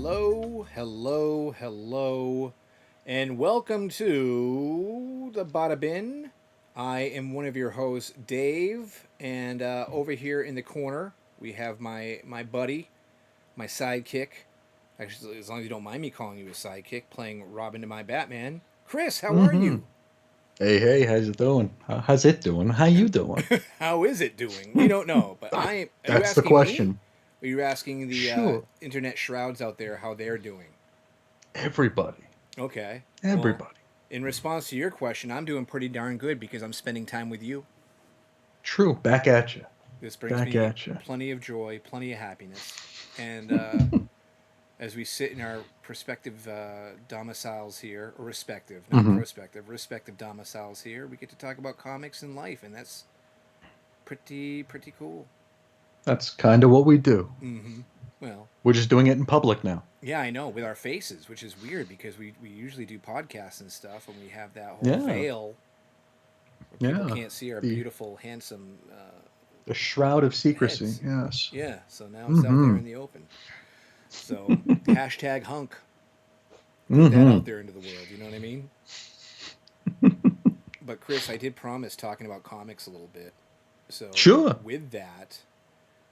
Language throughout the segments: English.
Hello, and welcome to the Bada Bin. I am one of your hosts, Dave, and over here in the corner we have my buddy, my sidekick. Actually, as long as you don't mind me calling you a sidekick, playing Robin to my Batman. Chris, how are Mm-hmm. you? Hey, how's it doing? How's it doing? How you doing? How is it doing? We don't know, but I. Are you That's the asking me? question. Or are you asking the Sure. internet shrouds out there how they're doing? Everybody. Okay. Well, Everybody. in response to your question, I'm doing pretty darn good because I'm spending time with you. True. Back at you. This brings Back me at you. plenty of joy, plenty of happiness. And as we sit in our prospective domiciles here, or respective, not hmm prospective, respective domiciles here, we get to talk about comics and life, and that's pretty cool. That's kind of what we do. Mm-hmm. Well, We're just doing it in public now. yeah, I know, with our faces, which is weird because we usually do podcasts and stuff, and we have that whole Yeah. veil where people Yeah. can't see our The beautiful, handsome the shroud of secrecy. heads. Yes. Yeah, so now it's out there Mm-hmm. in the open. So hashtag hunk. Put that Mm-hmm. out there into the world. You know what I mean? But Chris, I did promise talking about comics a little bit. So Sure. with that,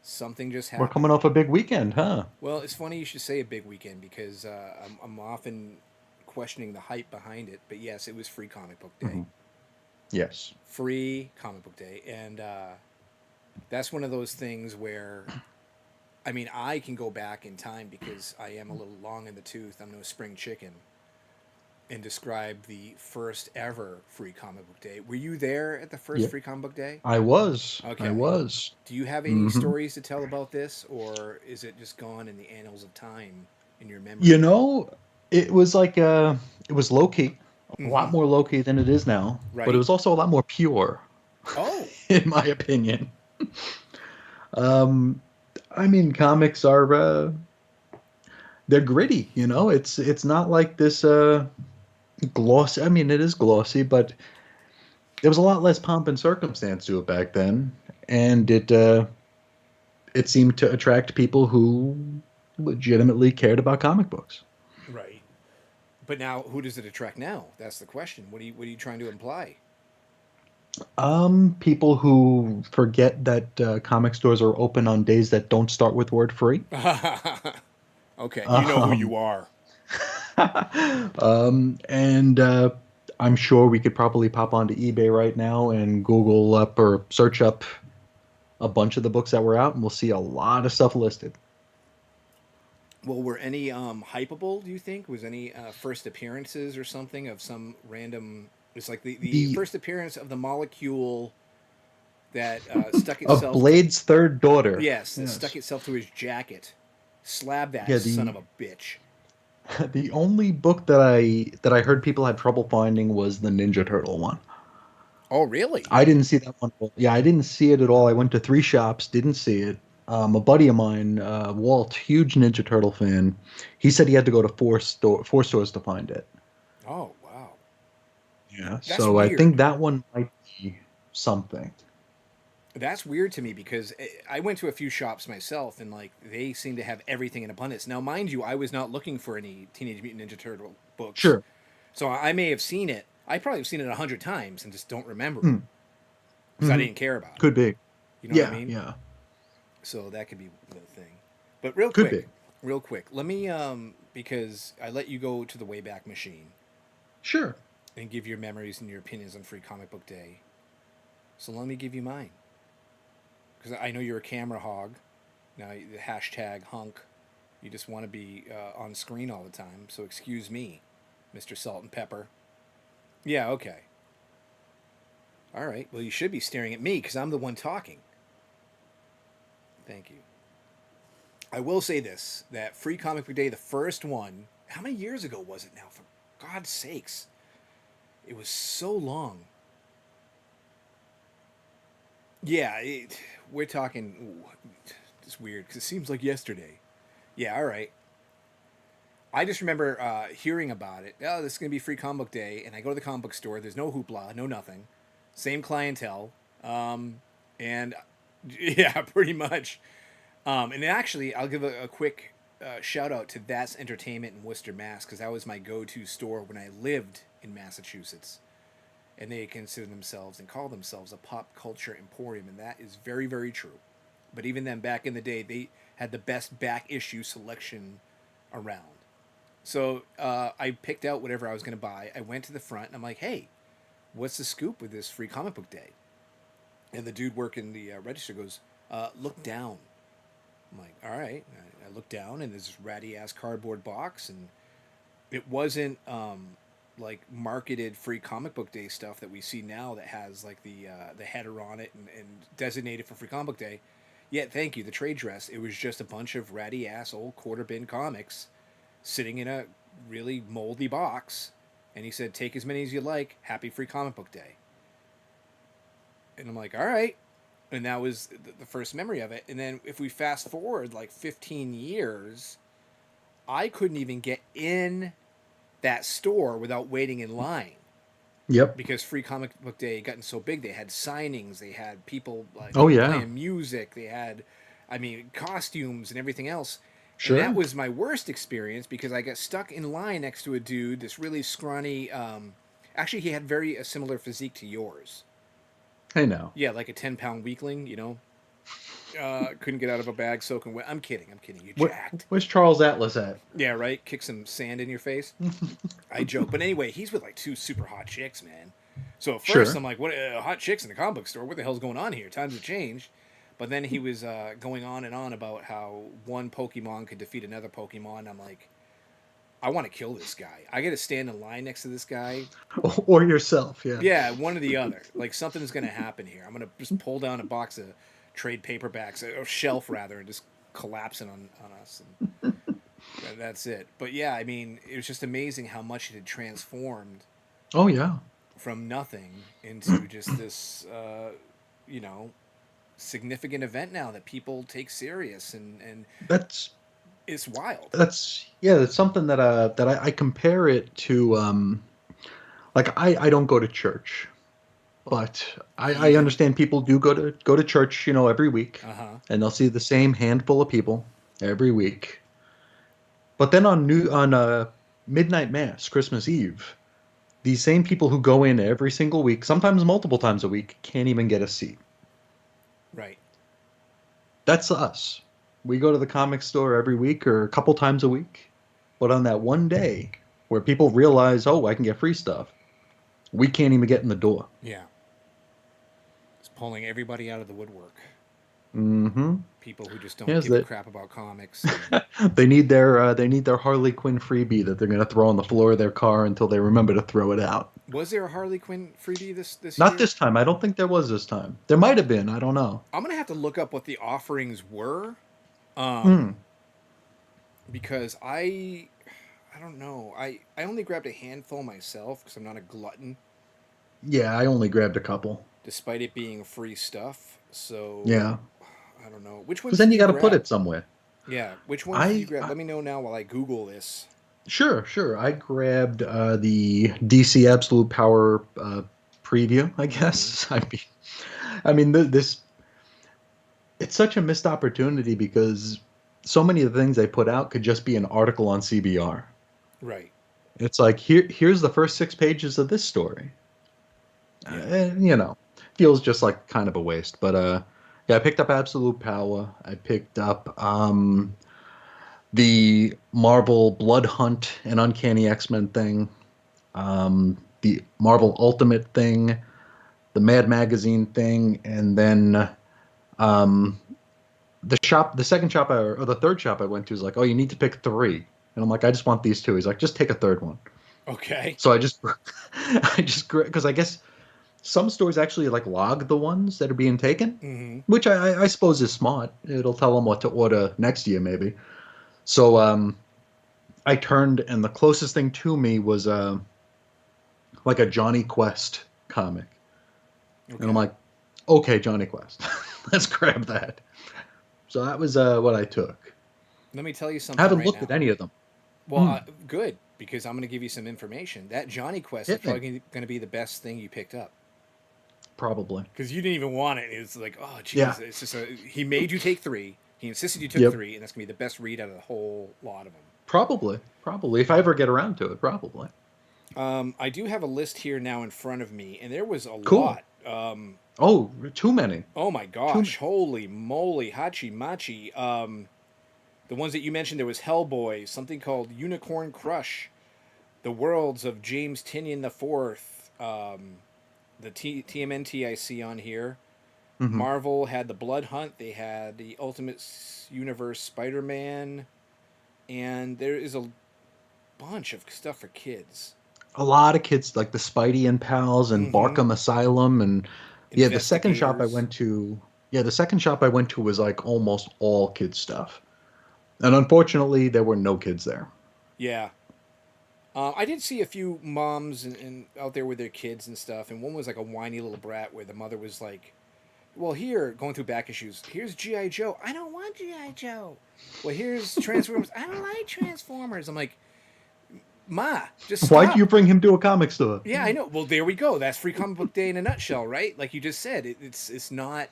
something just We're happened. coming off a big weekend, huh? Well, it's funny you should say a big weekend because I'm often questioning the hype behind it. But yes, it was Free Comic Book Day. hmm Yes. Free Comic Book Day, and that's one of those things where I mean, I can go back in time because I am a little long in the tooth. I'm no spring chicken. And describe the first ever Free Comic Book Day. Were you there at the first Yeah. Free Comic Book Day? I was. I Okay. was. Do you have any hmm stories to tell about this, or is it just gone in the annals of time in your You memory? know, it was like it was low key, a lot Mm-hmm. more low key than it is now, but it Right? was also a lot more pure, Oh, in my opinion. Um, I mean, comics are they're gritty, you know. It's not like this glossy. I mean, it is glossy, but there was a lot less pomp and circumstance to it back then, and it seemed to attract people who legitimately cared about comic books. right. But now, who does it attract now? That's the question. What are you trying to imply? People who forget that comic stores are open on days that don't start with word free. Okay, you know who Um, you are. and I'm sure we could probably pop onto eBay right now and Google up or search up a bunch of the books that were out, and we'll see a lot of stuff listed. Well, were any hypeable? Do you think was any first appearances or something of some random? It's like the The first appearance of the molecule that stuck of itself to. Blade's third daughter. Yes, that stuck Yes. itself to his jacket. Slab that Yeah, son of the a bitch. the only book that I heard people had trouble finding was the Ninja Turtle one. Oh, really? I didn't see that one. Yeah, I didn't see it at all. I went to three shops, didn't see it. A buddy of mine, Walt, huge Ninja Turtle fan, he said he had to go to four stores to find it. Oh, wow. Yeah, That's so I think weird. that one might be something. That's weird to me because I went to a few shops myself and like they seem to have everything in abundance. Now, mind you, I was not looking for any Teenage Mutant Ninja Turtle books, Sure. so I may have seen it. I probably have seen it 100 times and just don't remember it Mm, because I hmm didn't care about it. Could be. You know what I Yeah, mean? yeah. So that could be the thing. But Could be. real quick, let me because I let you go to the Wayback Machine Sure. and give your memories and your opinions on Free Comic Book Day. So let me give you mine because I know you're a camera hog. Now the hashtag hunk. You just want to be on screen all the time. So excuse me, Mr. Salt and Pepper. Yeah, okay. All right. Well, you should be staring at me because I'm the one talking. Thank you. I will say this: that Free Comic Book Day, the first one. How many years ago was it now? For God's sakes, it was so long. Yeah, we're talking. Ooh, it's weird because it seems like yesterday. Yeah, all right. I just remember hearing about it. Oh, this is gonna be Free Comic Book Day, and I go to the comic book store. There's no hoopla, no nothing. Same clientele, and yeah, pretty much. And actually, I'll give a quick shout out to That's Entertainment in Worcester, Mass, because that was my go-to store when I lived in Massachusetts, and they consider themselves and call themselves a pop culture emporium, and that is very, very true. But even then, back in the day, they had the best back issue selection around. So I picked out whatever I was going to buy. I went to the front, and I'm like, "Hey, what's the scoop with this free comic book day?" And the dude working the register goes, "Look down." I'm like, "All right." I look down, and there's this ratty ass cardboard box, and it wasn't like marketed free comic book day stuff that we see now that has like the header on it and designated for free comic book day. Yeah, thank you. The trade dress. It was just a bunch of ratty ass old quarter bin comics sitting in a really moldy box, and he said, "Take as many as you like. Happy free comic book day." And I'm like, "All right." And that was the first memory of it. And then if we fast forward like 15 years, I couldn't even get in that store without waiting in line Yep. because Free Comic Book Day had gotten so big. They had signings, they had people like Oh yeah. playing music, they had, I mean, costumes and everything else. And that Sure. was my worst experience because I got stuck in line next to a dude, this really scrawny. Actually, he had very a similar physique to yours. I know. Yeah, like a 10-pound weakling, couldn't get out of a bag soaking wet. I'm kidding. I'm kidding. You jacked. Where's Charles Atlas at? Yeah, right. Kick some sand in your face. I joke, but anyway, he's with like two super hot chicks, man. So at first Sure. I'm like, "What hot chicks in the comic book store? What the hell's going on here? Times have changed." But then he was going on and on about how one Pokemon could defeat another Pokemon. I'm like, I want to kill this guy. I got to stand in line next to this guy. Or yourself, yeah. Yeah, one or the other. Like something's gonna happen here. I'm gonna just pull down a box of trade paperbacks, or shelf rather, and just collapse it on us. And that's it. But yeah, I mean, it was just amazing how much it had transformed Oh yeah. from nothing into just this, you know, significant event now that people take serious, and That's it's wild. that's yeah, that's something that I compare it to like I don't go to church, but I Heathen. understand people do go to church, every week, Uh huh. and they'll see the same handful of people every week. But then on midnight mass, Christmas Eve, these same people who go in every single week, sometimes multiple times a week, can't even get a seat. Right. That's us. We go to the comic store every week or a couple times a week. But on that one day where people realize, oh, I can get free stuff, we can't even get in the door. Yeah. It's pulling everybody out of the woodwork. Mm-hmm. People who just don't Yes, give a that crap about comics. And they need their Harley Quinn freebie that they're gonna throw on the floor of their car until they remember to throw it out. was there a Harley Quinn freebie this Not year? this time. I don't think there was this time. There might have been. I don't know. I'm gonna have to look up what the offerings were, um, Hmm. because I don't know. I only grabbed a handful myself because I'm not a glutton, Yeah, I only grabbed a couple. despite it being free stuff. So Yeah, I don't know. Which because ones then did you you got to put grab? it somewhere. Yeah, which ones did you I, grab? I Let me know now while I Google this. Sure, sure. I grabbed the DC Absolute Power preview. I Mm-hmm. guess. I mean, this it's such a missed opportunity because so many of the things they put out could just be an article on CBR. Right. It's like here's the first 6 pages of this story. Yeah. Feels just like kind of a waste. But yeah, I picked up Absolute Power. I picked up the Marvel Blood Hunt and Uncanny X-Men thing, the Marvel Ultimate thing, the Mad Magazine thing, and then um, the second shop or the third shop I went to is like, oh, you need to pick three, and I'm like, I just want these two. He's like, just take a third one. Okay. So I just, because I guess some stores actually like log the ones that are being taken, Mm-hmm. which I suppose is smart. It'll tell them what to order next year maybe. So I turned, and the closest thing to me was like a Johnny Quest comic, and I'm Okay. like, okay, Johnny Quest, let's grab that. So that was what I took. Let me tell you I something haven't right looked at now. any of them. Well, Hmm. good because I'm going to give you some information. That Johnny Quest is Hit me. probably going to be the best thing you picked up Probably. because you didn't even want it. It's like, oh, Yeah. geez, it's just he made you take three. He He insisted you took Yep. 3, and that's gonna be the best read out of the whole lot of them. Probably. If I ever get around to it, probably. I do have a list here now in front of me, and there was a Cool. lot. Oh, too many. Oh my Too many. gosh, holy moly, hachi machi. The ones that you mentioned, there was Hellboy, something called Unicorn Crush, The Worlds of James Tinian the Fourth, the TMNT I see on here. Hmm. Marvel had the Blood Hunt. They had the Ultimate Universe Spider-Man, and there is a bunch of stuff for kids. A lot of kids like the Spidey and Pals and Mm-hmm. Barkham Asylum and yeah, the second shop I Investigators. went to, yeah, the second shop I went to was like almost all kids stuff. And unfortunately, there were no kids there. Yeah. I did see a few moms and out there with their kids and stuff, and one was like a whiny little brat where the mother was like, "Well, here, going through back issues. Here's GI Joe. I don't want GI Joe. Well, here's Transformers. I don't like Transformers." I'm like, "Ma, just Why do stop." you bring him to a comic store? Yeah, I know. Well, there we go. That's Free Comic Book Day in a nutshell, right? Like you just said, it's not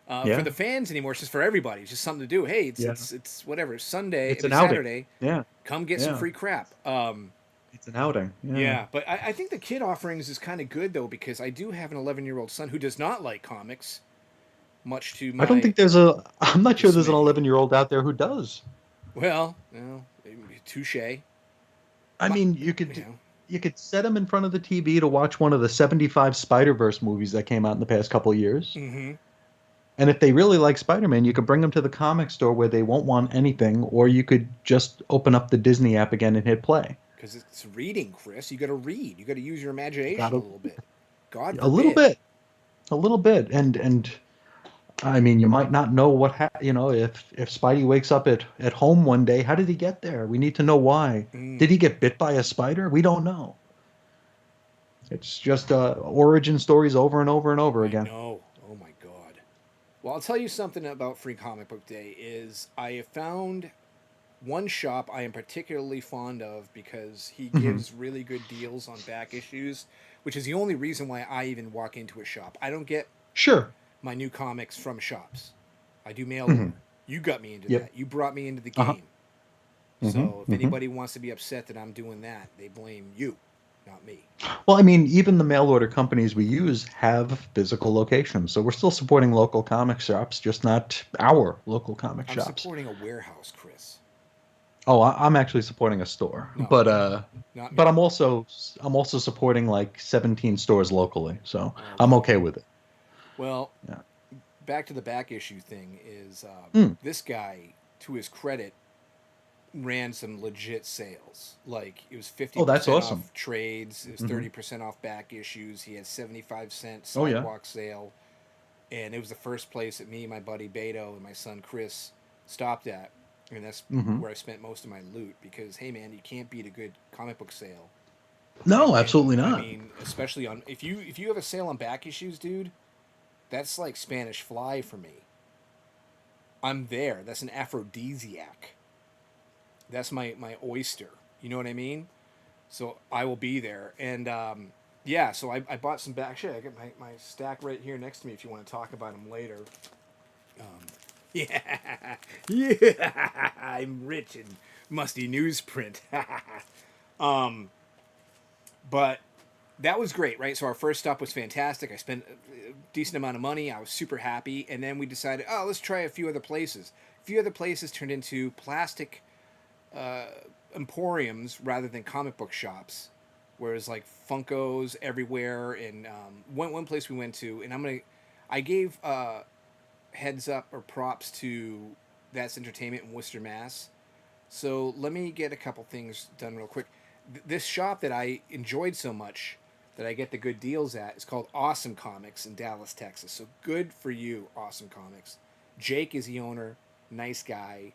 for Yeah, the fans anymore. It's just for everybody. It's just something to do. Hey, it's yeah. it's it's whatever. Sunday, I It's mean an outing. Saturday. Yeah, Come get some yeah. free crap. It's an outing. Yeah. Yeah, but I think the kid offerings is kind of good though because I do have an 11-year-old son who does not like comics, much to I don't my think I'm not sure there's an dismay. 11-year-old out there who does. Well, touche. I My, mean, you could set him in front of the TV to watch one of the 75 Spider-Verse movies that came out in the past couple of years. mm-hmm. And if they really like Spider-Man, you could bring them to the comic store where they won't want anything, or you could just open up the Disney app again and hit play. Because it's reading, Chris. You got to read. You got to use your You imagination a gotta little bit. God a little forbid. bit, a little bit, and I mean, you might not know if Spidey wakes up at home one day, how did he get there? We need to know why. Mm, Did he get bit by a spider? We don't know. It's just origin stories over and over and over I again. know. Oh my God. Well, I'll tell you something about Free Comic Book Day is I have found one shop I am particularly fond of because he Hmm. gives really good deals on back issues, which is the only reason why I even walk into a shop. I don't get Sure. my new comics from shops. I do mail Hmm. order. You got me into Yep. that. You brought me into the Uh-huh. game. Hmm. So if Hmm. anybody wants to be upset that I'm doing that, they blame you, not me. Well, I mean, even the mail order companies we use have physical locations, so we're still supporting local comic shops, just not our local comic I'm shops. supporting a warehouse, Chris. Oh, I'm actually supporting a store, No, but not me. I'm also supporting like 17 stores locally, so I'm Okay. okay with it. Well, Yeah. back to the back issue thing is Mm. this guy, to his credit, ran some legit sales. Like it was fifty Oh, that's percent awesome. off trades, it was Hmm. 30% off back issues. He had 75-cent Oh yeah. sidewalk sale, and it was the first place that me, my buddy Beto, and my son Chris stopped at, and that's Hmm. where I spent most of my loot because hey man, you can't beat a good comic book sale. No, And absolutely I not. mean, especially on if you have a sale on back issues, dude, that's like Spanish fly for me. I'm there. That's an aphrodisiac. That's my oyster. You know what I mean? So I will be there. And yeah, so I bought some back. Actually, I got my stack right here next to me if you want to talk about them later. Um, yeah, yeah, I'm rich in musty newsprint. um, but that was great, right? So our first stop was fantastic. I spent a decent amount of money. I was super happy, and then we decided, oh, let's try a few other places. A few other places turned into plastic uh, emporiums rather than comic book shops. Whereas like Funkos everywhere, and one place we went to, and I gave heads up or props to That's Entertainment in Worcester, Mass. So let me get a couple things done real quick. This shop that I enjoyed so much that I get the good deals at is called Awesome Comics in Dallas, Texas. So good for you, Awesome Comics. Jake is the owner, nice guy.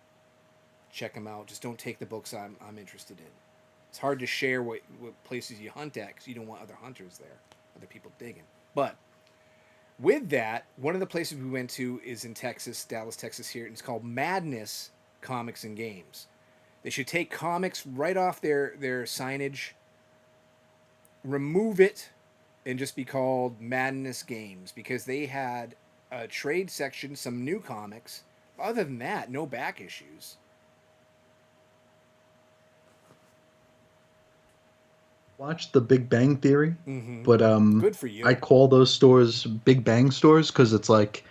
Check him out. Just don't take the books I'm interested in. It's hard to share what places you hunt at because you don't want other hunters there, other people digging. But with that, one of the places we went to is in Texas, Dallas, Texas here, and it's called Madness Comics and Games. They should take comics right off their signage, remove it, and just be called Madness Games because they had a trade section, some new comics, Other than that, no back issues. Watched The Big Bang Theory, Mm-hmm. but Good for I you. call those stores Big Bang stores because it's like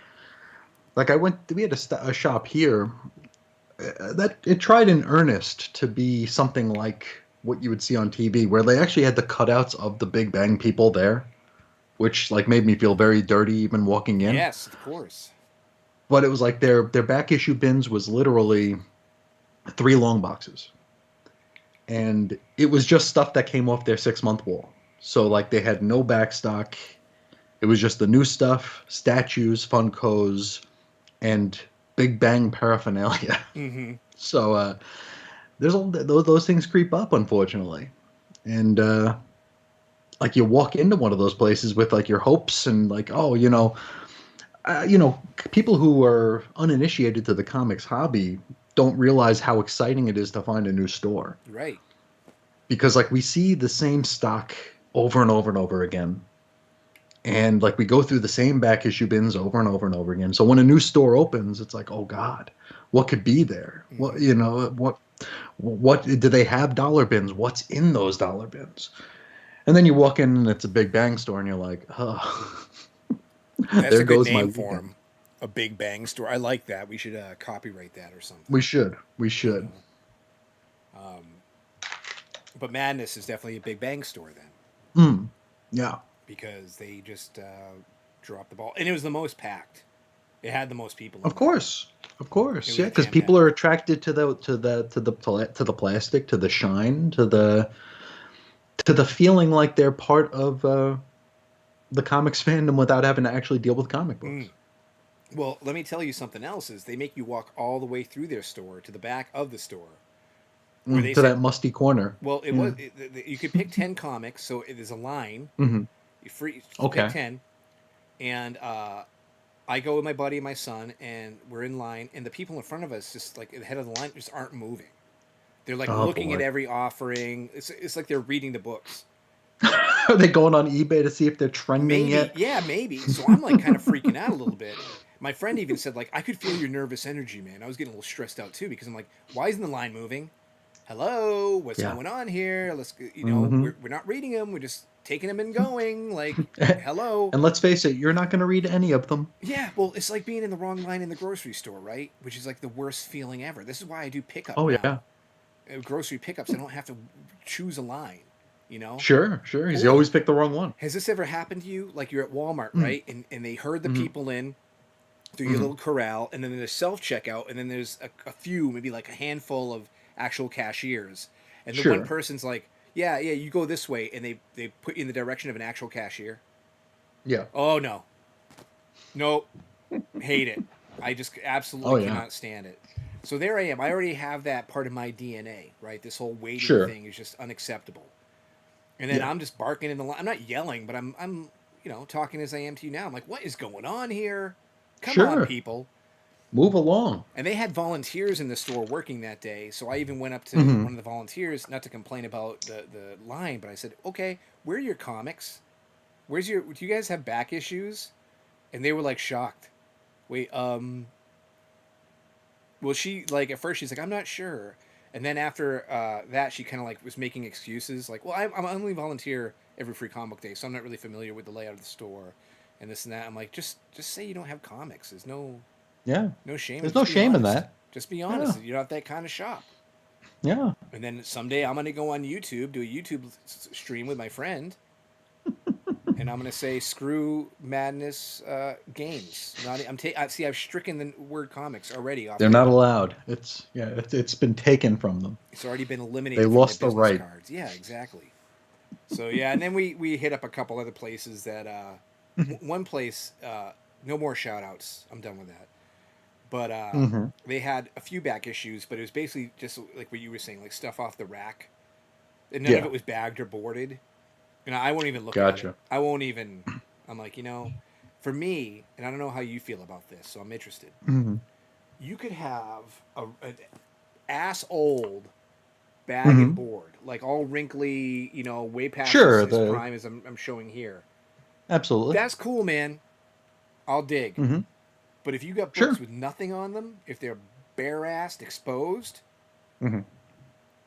I went. We had a shop here that it tried in earnest to be something like what you would see on TV, where they actually had the cutouts of the Big Bang people there, which like made me feel very dirty even walking in. Yes, of course. But it was like their back issue bins was literally three long boxes, and it was just stuff that came off their 6 month wall. So like they had no back stock. It was just the new stuff, statues, Funkos, and Big Bang paraphernalia. Mm-hmm. So there's all those things creep up, unfortunately, and like you walk into one of those places with like your hopes and like, oh, you know, people who are uninitiated to the comics hobby don't realize how exciting it is to find a new store Right. because like we see the same stock over and over and over again. And like we go through the same back issue bins over and over and over again. So when a new store opens, it's like, oh God, what could be there? What Mm-hmm. you know, what do they have dollar bins? What's in those dollar bins? And then you walk in and it's a Big Bang store, and you're like, oh, That's there a good goes my name for weekend. him. A Big Bang store. I like that. We should copyright that or something. We should, we You should. know. But Madness is definitely a Big Bang store then, Mm, yeah, because they just dropped the ball, and it was the most packed. It had the most people of in there. course, It yeah, was because jam people are packed. attracted to the plastic, to the shine, to the feeling like they're part of the comics fandom without having to actually deal with comic Mm. books. Well, let me tell you something else. Is they make you walk all the way through their store to the back of the store, where they To said, that musty corner. well, it Yeah. was you could pick 10 comics, so it is a line. Hmm. You free pick Okay. 10, and I go with my buddy and my son, and we're in line, and the people in front of us, just like at the head of the line, just aren't moving. They're like Oh looking at boy. every offering. It's like they're reading the books. Are they going on eBay to see if they're trending Maybe, yet? yeah, maybe. So I'm like kind of freaking out a little bit. My friend even said like I could feel your nervous energy, man. I was getting a little stressed out too because I'm like, why isn't the line moving? Hello, what's Yeah. going on here? Hmm. We're not reading them. We're just taking them and going. Like, hello. And let's face it, you're not going to read any of them. Yeah, well, it's like being in the wrong line in the grocery store, right? Which is like the worst feeling ever. This is why I do pickup Oh now. yeah. Grocery pickups, I don't have to choose a line, you know? Sure, sure. He's Or always picked the wrong one. has this ever happened to you? Like you're at Walmart, Mm. right? And they herd the Hmm. people in through your Hmm. little corral, and then there's self checkout, and then there's a few, maybe like a handful of actual cashiers. And the one Sure. person's like, yeah, you go this way, and they put you in the direction of an actual cashier. Yeah. Oh, no. Nope. Hate it. I just Oh absolutely yeah. cannot stand it. So there I am. I already have that part of my DNA, right? This whole waiting Sure. thing is just unacceptable. And then Yeah. I'm just barking in the line. I'm not yelling, but I'm talking as I am to you now. I'm like, what is going on here? Come on, Sure. people. Move along. And they had volunteers in the store working that day. So I even went up to Hmm. one of the volunteers, not to complain about the line, but I said, okay, where are your comics? Do you guys have back issues? And they were like shocked. Wait, well, she like at first she's like, I'm not sure, and then after that, she kind of like was making excuses, like, well, I'm only volunteer every free comic book day, so I'm not really familiar with the layout of the store, and this and that. I'm like, just say you don't have comics. There's Yeah. no shame, and There's no just be shame in honest. that. Just be Yeah. honest. You're not that kind of shop. Yeah. And then someday I'm gonna go on YouTube, do a YouTube stream with my friend, and I'm gonna say screw Madness games. Not see I've stricken the word comics already off They're their. not allowed. It's been taken from them. It's already been They eliminated from their lost the business right. cards. Yeah, exactly. So yeah, and then we hit up a couple other places that one place no more shout outs. I'm done with that. But Hmm. they had a few back issues, but it was basically just like what you were saying, like stuff off the rack. And none of Yeah. it was bagged or boarded. And I won't even look at it. Gotcha. I won't even. I'm like, for me, and I don't know how you feel about this, so I'm interested. Hmm. You could have an ass old bag and Hmm. board, like all wrinkly, way past Sure. his The prime as I'm showing here. Absolutely. That's cool, man. I'll dig. Hmm. But if you got books Sure. with nothing on them, if they're bare-assed, exposed, Hmm.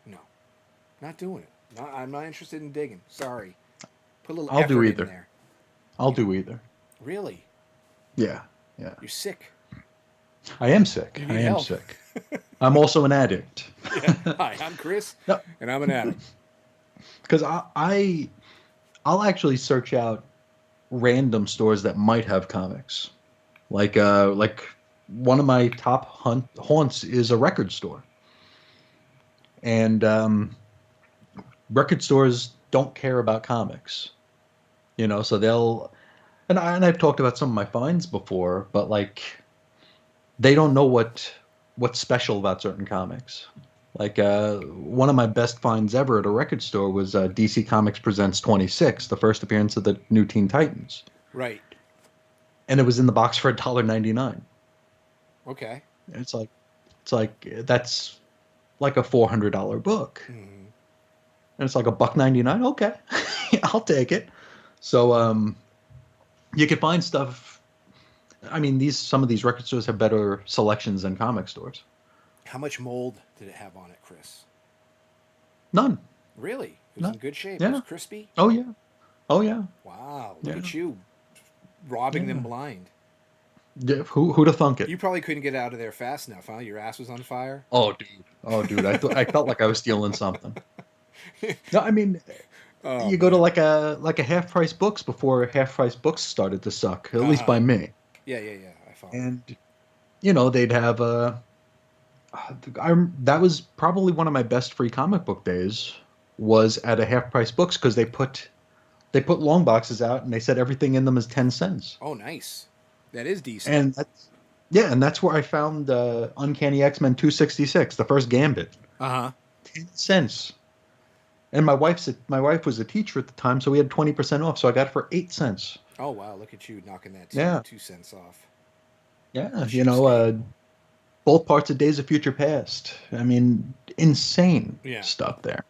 no, not doing it. I'm not interested in digging. Sorry. Put a little I'll do effort in either. there. I'll do either. Really? Yeah. Yeah. You're sick. I am sick. You I need am help. sick. I'm also an addict. Yeah. Hi, I'm Chris, No, and I'm an addict. because I'll actually search out random stores that might have comics. Like one of my top haunts is a record store, and record stores don't care about comics. So they'll and I've talked about some of my finds before, but like they don't know what's special about certain comics. Like one of my best finds ever at a record store was DC Comics Presents 26, the first appearance of the new Teen Titans, Right. and it was in the box for $1.99. Okay. It's like that's like a $400 book, Mm-hmm. and it's like $1.99. Okay, I'll take it. So you can find stuff. I mean, these some of these record stores have better selections than comic stores. How much mold did it have on it, Chris? None, Really? It was in none. good shape. It was Yeah. crispy. Oh yeah. Oh yeah. Wow. Look Yeah. at you, robbing them Yeah. blind. Yeah. Who'd have thunk it? You probably couldn't get out of there fast enough, huh? Your ass was on fire. Oh dude. Oh dude. I felt like I was stealing something. No, I mean, Oh you go to man. like a half price books before half price books started to suck, at Uh least huh. by me. Yeah, yeah, yeah. I follow. And they'd have that was probably one of my best free comic book days was at a half price books because they put long boxes out and they said everything in them is 10 cents. Oh, nice. That is decent. And that's where I found Uncanny X-Men 266, the first Gambit. Uh huh. 10 cents. And my wife was a teacher at the time, so we had 20% off, so I got it for 8 cents. Oh wow, look at you knocking that Yeah. 2 cents off. Yeah, Cheapskate. both parts of Days of Future Past. I mean, insane Yeah. stuff there.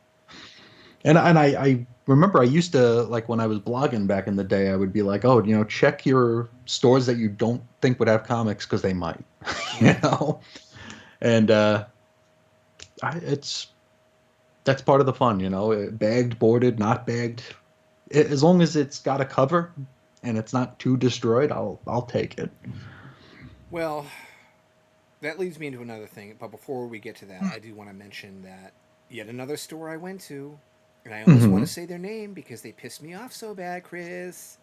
And I remember I used to, like, when I was blogging back in the day, I would be like, oh, check your stores that you don't think would have comics because they might, you Right. know. And it's that's part of the fun, bagged, boarded, not bagged. As long as it's got a cover and it's not too destroyed, I'll take it. Well, that leads me into another thing. But before we get to that, I do want to mention that yet another store I went to, and I almost want Hmm. to say their name because they pissed me off so bad, Chris.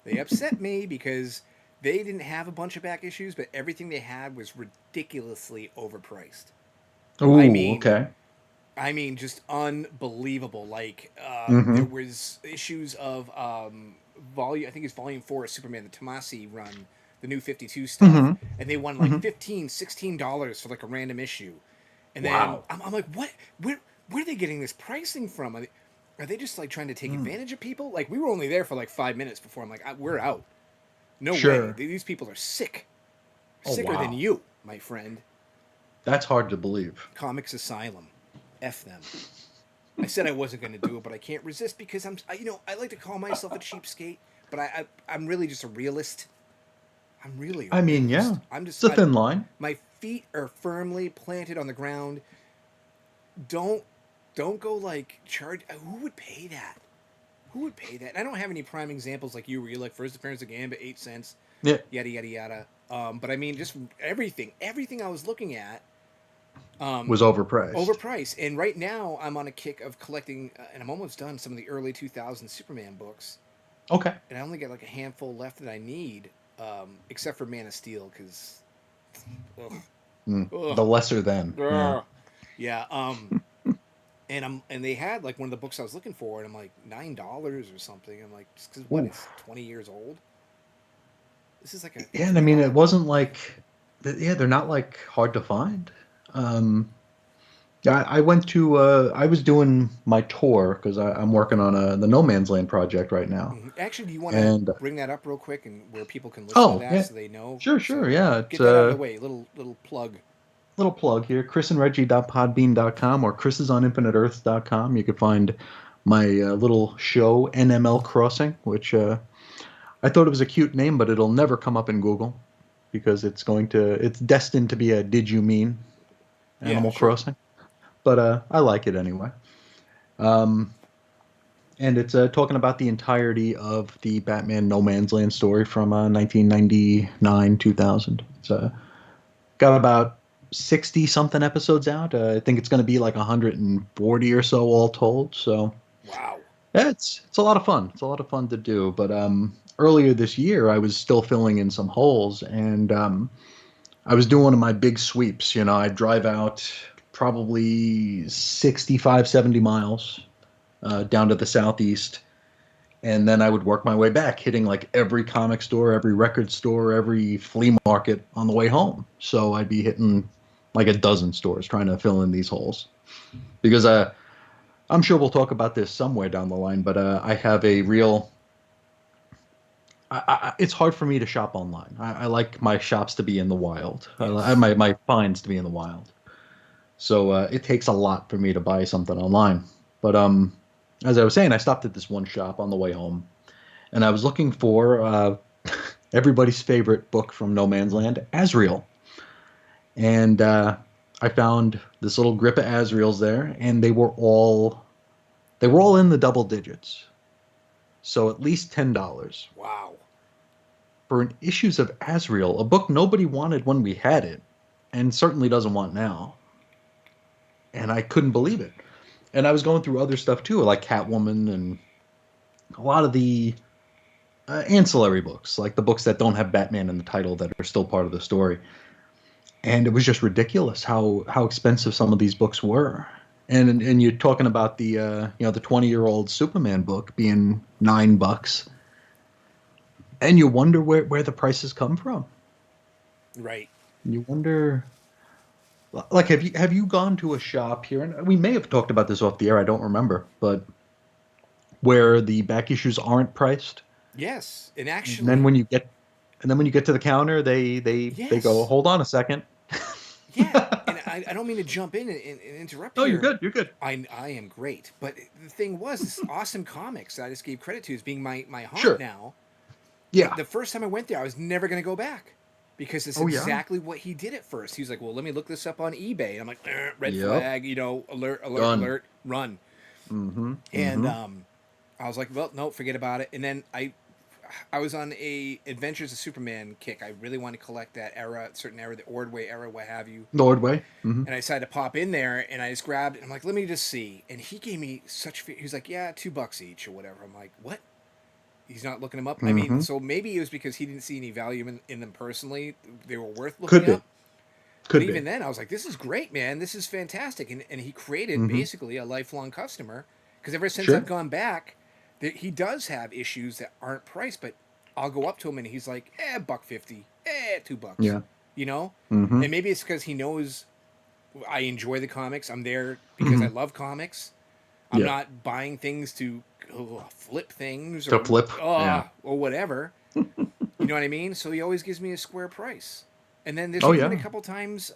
They upset me because they didn't have a bunch of back issues, but everything they had was ridiculously overpriced. I Ooh, mean, okay. just unbelievable. Like there Hmm. was issues of volume. I think it's volume 4 of Superman, the Tomasi run, the new 52 stuff, Hmm. and they won like Hmm. 15, $16 for like a random issue. And then Wow. I'm like, what? Where are they getting this pricing from? Are they just like trying to take Mm. advantage of people? Like we were only there for like 5 minutes before I'm like, we're out. No way. Sure. These people are sick, Oh, sicker than wow. you, my friend. That's hard to believe. Comics Asylum, f them. I said I wasn't going to do it, but I can't resist because I like to call myself a cheapskate, but I'm really just a realist. I'm really a I mean, yeah, realist. I'm it's just a thin line. my feet are firmly planted on the ground. Don't don't go like charge. Who would pay that? Who would pay that? And I don't have any prime examples like you, where you're like first appearance of Gambit 8 cents, Yeah, yada yada yada. But I mean, just everything I was looking at, was overpriced. overpriced. And right now, I'm on a kick of collecting, and I'm almost done some of the early 2000s Superman books, Okay. and I only got like a handful left that I need, except for Man of Steel, because, Mm. ugh, The lesser than. Yeah. ugh. Yeah. And they had like one of the books I was looking for, and I'm like $9 or something. I'm like, just because what? It's Oof. 20 years old. This is like a Yeah, and I three mean, it dollar wasn't book. like, yeah, they're not like hard to find. Um, yeah, I went to, I was doing my tour because I'm working on the No Man's Land project right now. Mhm. Actually, do you want to And, bring that up real quick and where people can listen to oh, that yeah, so they know? sure, sure. So Yeah. It's get that out of the way. Little plug. little plug here, chrisandreggie.podbean.com or chrisisoninfiniteearths.com. You can find my little show, NML Crossing, which I thought it was a cute name, but it'll never come up in Google. because it's destined to be a Did You Mean Yeah, Animal sure. Crossing. But I like it anyway. Um, and it's talking about the entirety of the Batman No Man's Land story from 1999 2000. It's got about 60 something episodes out. I think it's going to be like 140 or so all told. So Wow. yeah, it's a lot of fun. It's a lot of fun to do. But earlier this year, I was still filling in some holes, and I was doing one of my big sweeps. You know, I'd drive out probably 65, 70 miles down to the southeast, and then I would work my way back, hitting like every comic store, every record store, every flea market on the way home. So I'd be hitting like a dozen stores trying to fill in these holes because I'm sure we'll talk about this somewhere down the line, but I have a real. It's hard for me to shop online. I like my shops to be in the wild. Yes. My finds to be in the wild. So it takes a lot for me to buy something online. But as I was saying, I stopped at this one shop on the way home, and I was looking for everybody's favorite book from No Man's Land, Azrael. And I found this little grip of Azraels there, and they were all in the double digits. So at least $10 Wow. for an issues of Azrael, a book nobody wanted when we had it, and certainly doesn't want now. And I couldn't believe it. And I was going through other stuff too, like Catwoman and a lot of the ancillary books, like the books that don't have Batman in the title that are still part of the story. And it was just ridiculous how expensive some of these books were. And you're talking about the the 20-year-old Superman book being $9, and you wonder where the prices come from. Right. You wonder, like, have you gone to a shop here? And we may have talked about this off the air. I don't remember, but where the back issues aren't priced, Yes. And and then actually, when you get and then when you get to the counter, they go, yes. hold on a second. Yeah. And I don't mean to jump in and interrupt No, you're here. good. You're good. I am great. But the thing was, this awesome comics that I just gave credit to is being my haunt Sure. now. Yeah. The first time I went there, I was never going to go back because it's Oh yeah. exactly what he did at first. He was like, well, let me look this up on eBay. And I'm like, red Yep. flag, alert, alert, Done. alert, run. Mm-hmm. And Mm-hmm. I was like, well, no, forget about it. And then I was on a Adventures of Superman kick. I really want to collect that era, certain era, the Ordway era, what have you. Lordway. Mm-hmm. And I decided to pop in there, and I just grabbed it. I'm like, let me just see. And he gave me he was like, yeah, $2 each or whatever. I'm like, what? He's not looking them up. I mean, Mm-hmm. so maybe it was because he didn't see any value in them personally. They were worth Could looking be. up. But Could be. even then, I was like, this is great, man. This is fantastic. And he created Mm-hmm. basically a lifelong customer because ever since I've Sure. gone back, he does have issues that aren't priced, but I'll go up to him and he's like, $1.50, $2, Yeah. you know? Mm-hmm. And maybe it's because he knows I enjoy the comics. I'm there because Mm-hmm. I love comics. I'm Yeah. not buying things to flip things To flip. Yeah. or whatever. You know what I mean? So he always gives me a square price. And then there's Oh even been a yeah. couple times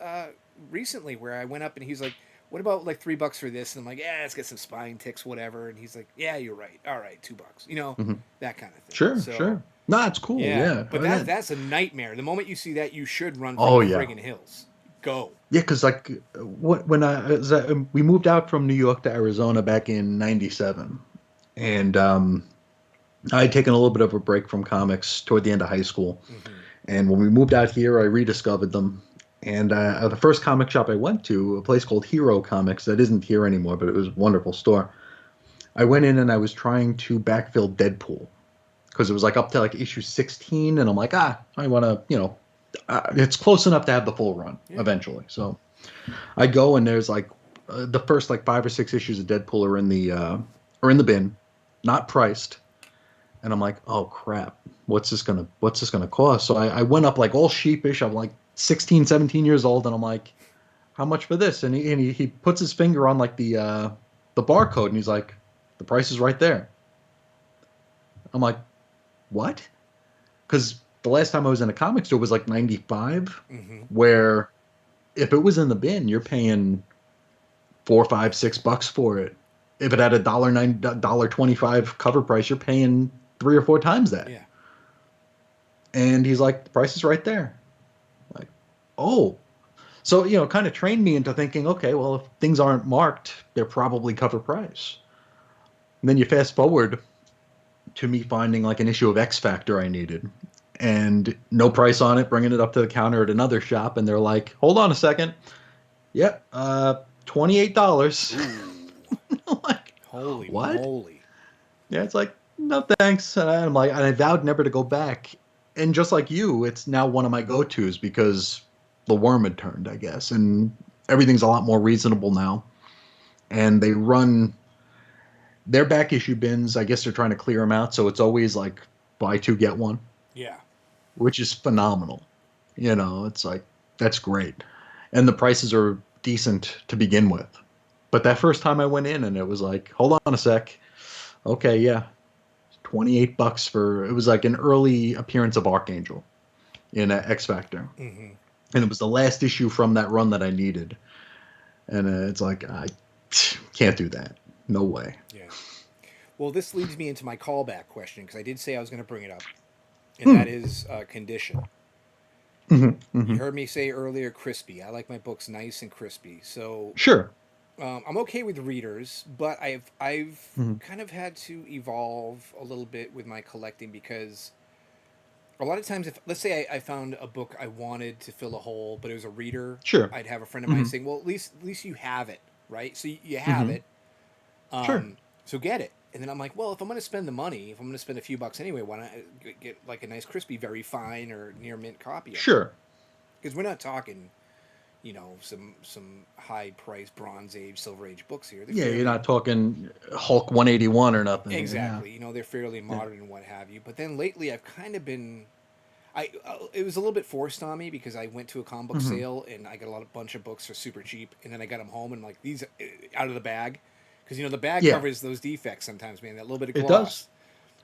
recently where I went up and he's like, "What about like $3 for this?" And I'm like, "Yeah, let's get some spine ticks, whatever." And he's like, "Yeah, you're right. All right, $2." You know, Mm-hmm. that kind of thing. Sure. So Sure. No, it's cool. yeah, Yeah. but I mean, that's a nightmare. The moment you see that, you should run for oh your yeah. friggin' hills. Go. Yeah, because like when we moved out from New York to Arizona back in '97, and I had taken a little bit of a break from comics toward the end of high school. Mm-hmm. And when we moved out here, I rediscovered them. And the first comic shop I went to, a place called Hero Comics, that isn't here anymore, but it was a wonderful store. I went in and I was trying to backfill Deadpool because it was like up to like issue 16, and I'm like, I want to, it's close enough to have the full run Yeah. eventually. So I go and there's like the first like 5 or 6 issues of Deadpool are in the bin, not priced, and I'm like, oh crap, what's this gonna cost? So I went up like all sheepish. I'm like 16, 17 years old, and I'm like, how much for this? And he puts his finger on like the barcode, and he's like, the price is right there. I'm like, what? Because the last time I was in a comic store was like 95, Mm-hmm. where if it was in the bin, you're paying $4, $5, $6 for it. If it had a $1.25 cover price, you're paying 3 or 4 times that. Yeah. And he's like, the price is right there. Oh, so kind of trained me into thinking, okay, well, if things aren't marked, they're probably cover price. And then you fast forward to me finding like an issue of X Factor I needed, and no price on it, bringing it up to the counter at another shop, and they're like, "Hold on a second, yep, $28." Ooh, Like, holy what? moly! Yeah, it's like, no thanks. And I'm like, and I vowed never to go back. And just like you, it's now one of my go-tos because the worm had turned, I guess, and everything's a lot more reasonable now. And they run their back issue bins. I guess they're trying to clear them out, so it's always like buy two get one, Yeah, which is phenomenal. It's like that's great, and the prices are decent to begin with. But that first time I went in, and it was like, hold on a sec, okay, yeah, $28 for it was like an early appearance of Archangel in X Factor, hmm, and it was the last issue from that run that I needed, and it's like I can't do that, no way. yeah. Well, this leads me into my callback question because I did say I was going to bring it up, and Hmm. that is condition. Hmm. You Hmm. heard me say earlier, crispy. I like my books nice and crispy. So Sure. I'm okay with readers, but I've Hmm. kind of had to evolve a little bit with my collecting because a lot of times, if let's say I found a book I wanted to fill a hole, but it was a reader, Sure. I'd have a friend of mine Hmm. saying, "Well, at least you have it, right? So you have Hmm. it, Sure. so get it." And then I'm like, "Well, if I'm going to spend the money, if I'm going to spend a few bucks anyway, why not get like a nice, crispy, very fine or near mint copy of it?" Sure. Because we're not talking, some high price Bronze Age, Silver Age books here. They're Yeah, you're fairly not talking Hulk 181 or nothing. Yeah. exactly, they're fairly Yeah. modern and what have you. But then lately, I've kind of been it was a little bit forced on me because I went to a comic book Hmm. sale and I got bunch of books for super cheap, and then I got them home and I'm like these out of the bag because the bag Yeah. covers those defects sometimes, man. That little bit of It does. gloss,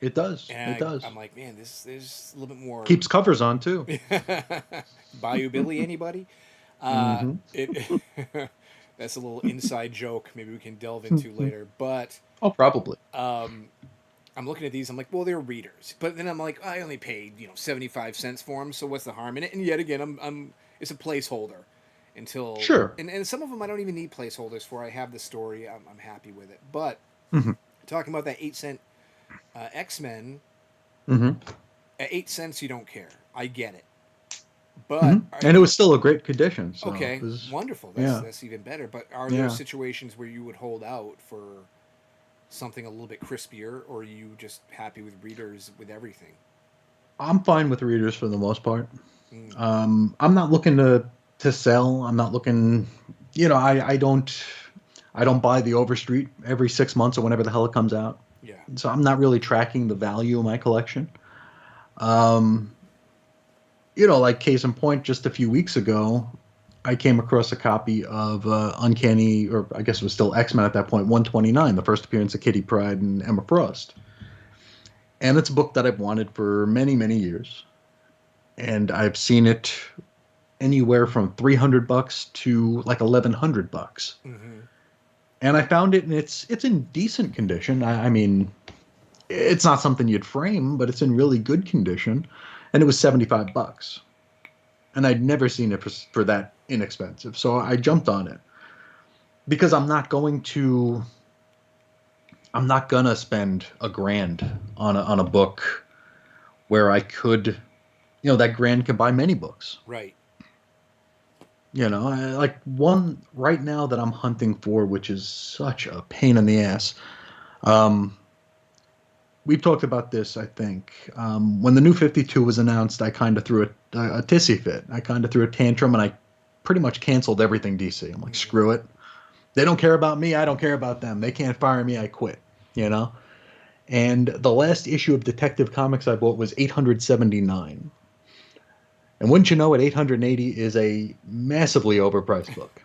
It does. It and does. I'm like, man, this there's a little bit more. Keeps covers on too. Bayou Billy, anybody? Hmm. It that's a little inside joke. Maybe we can delve into later, but Oh, probably. um, I'm looking at these. I'm like, well, they're readers, but then I'm like, I only paid 75 cents for them, so what's the harm in it? And yet again, I'm it's a placeholder until Sure. and some of them I don't even need placeholders for. I have the story. I'm happy with it. But Hmm. talking about that 8 cent X Men, Hmm. at 8 cents you don't care. I get it, Hmm. but And it was still a great condition. So it okay, was, wonderful. That's yeah, that's even better. But are there yeah. situations where you would hold out for something a little bit crispier, or are you just happy with readers with everything? I'm fine with readers for the most part. Mm, I'm not looking to sell. I'm not looking. I don't buy the Overstreet every 6 months or whenever the hell it comes out. yeah. So I'm not really tracking the value of my collection. Um, like case in point, just a few weeks ago, I came across a copy of Uncanny, or I guess it was still X Men at that point, 129, the first appearance of Kitty Pryde and Emma Frost. And it's a book that I've wanted for many, many years. And I've seen it anywhere from $300 to like $1,100. Hmm. And I found it, and it's in decent condition. I mean, it's not something you'd frame, but it's in really good condition. And it was $75, and I'd never seen it for that inexpensive. So I jumped on it because I'm not gonna spend a grand on a book where I could, that grand can buy many books. Right. Like one right now that I'm hunting for, which is such a pain in the ass. Um, we've talked about this, I think. When the new 52 was announced, I kind of threw a tissy fit. I kind of threw a tantrum, and I pretty much canceled everything DC. I'm like, Hmm. screw it. They don't care about me. I don't care about them. They can't fire me. I quit. You know. And the last issue of Detective Comics I bought was 879. And wouldn't you know it, 880 is a massively overpriced book.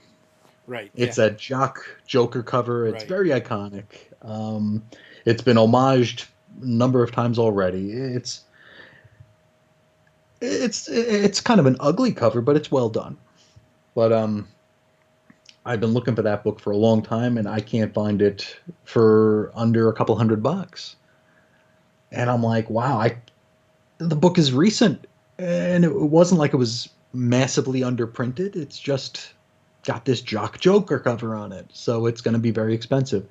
Right. Yeah. It's that Jock Joker cover. It's Right. very iconic. It's been homaged a number of times already. It's kind of an ugly cover, but it's well done. But I've been looking for that book for a long time, and I can't find it for under a couple $100. And I'm like, wow, the book is recent, and it wasn't like it was. massively underprinted. It's just got this Jock Joker cover on it, so it's going to be very expensive.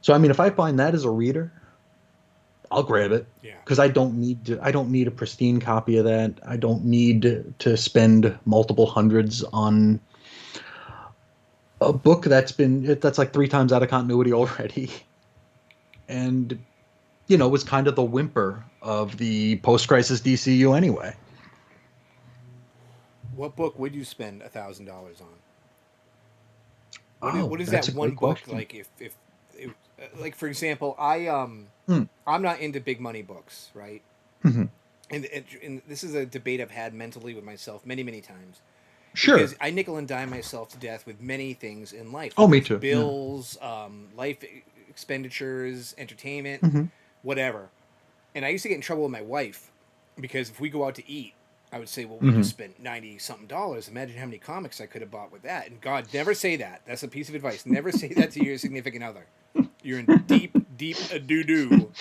So I mean, if I find that as a reader, I'll grab it Yeah. because I don't need a pristine copy of that. I don't need to spend multiple hundreds on a book that's like three times out of continuity already, and was kind of the whimper of the post-crisis DCU anyway. What book would you spend $1,000 on? Oh, What is that's that a great one book question. like? If like for example, Hmm. I'm not into big money books, right? Mhm. And this is a debate I've had mentally with myself many times because Sure. I nickel and dime myself to death with many things in life, Oh, whether me it's too. Yeah. bills, life expenditures, entertainment, Hmm. whatever. And I used to get in trouble with my wife because if we go out to eat, I would say, "Well, we just Hmm. spent 90 something dollars. Imagine how many comics I could have bought with that." And God, never say that. That's a piece of advice. Never say that to your significant other. You're in deep a doo doo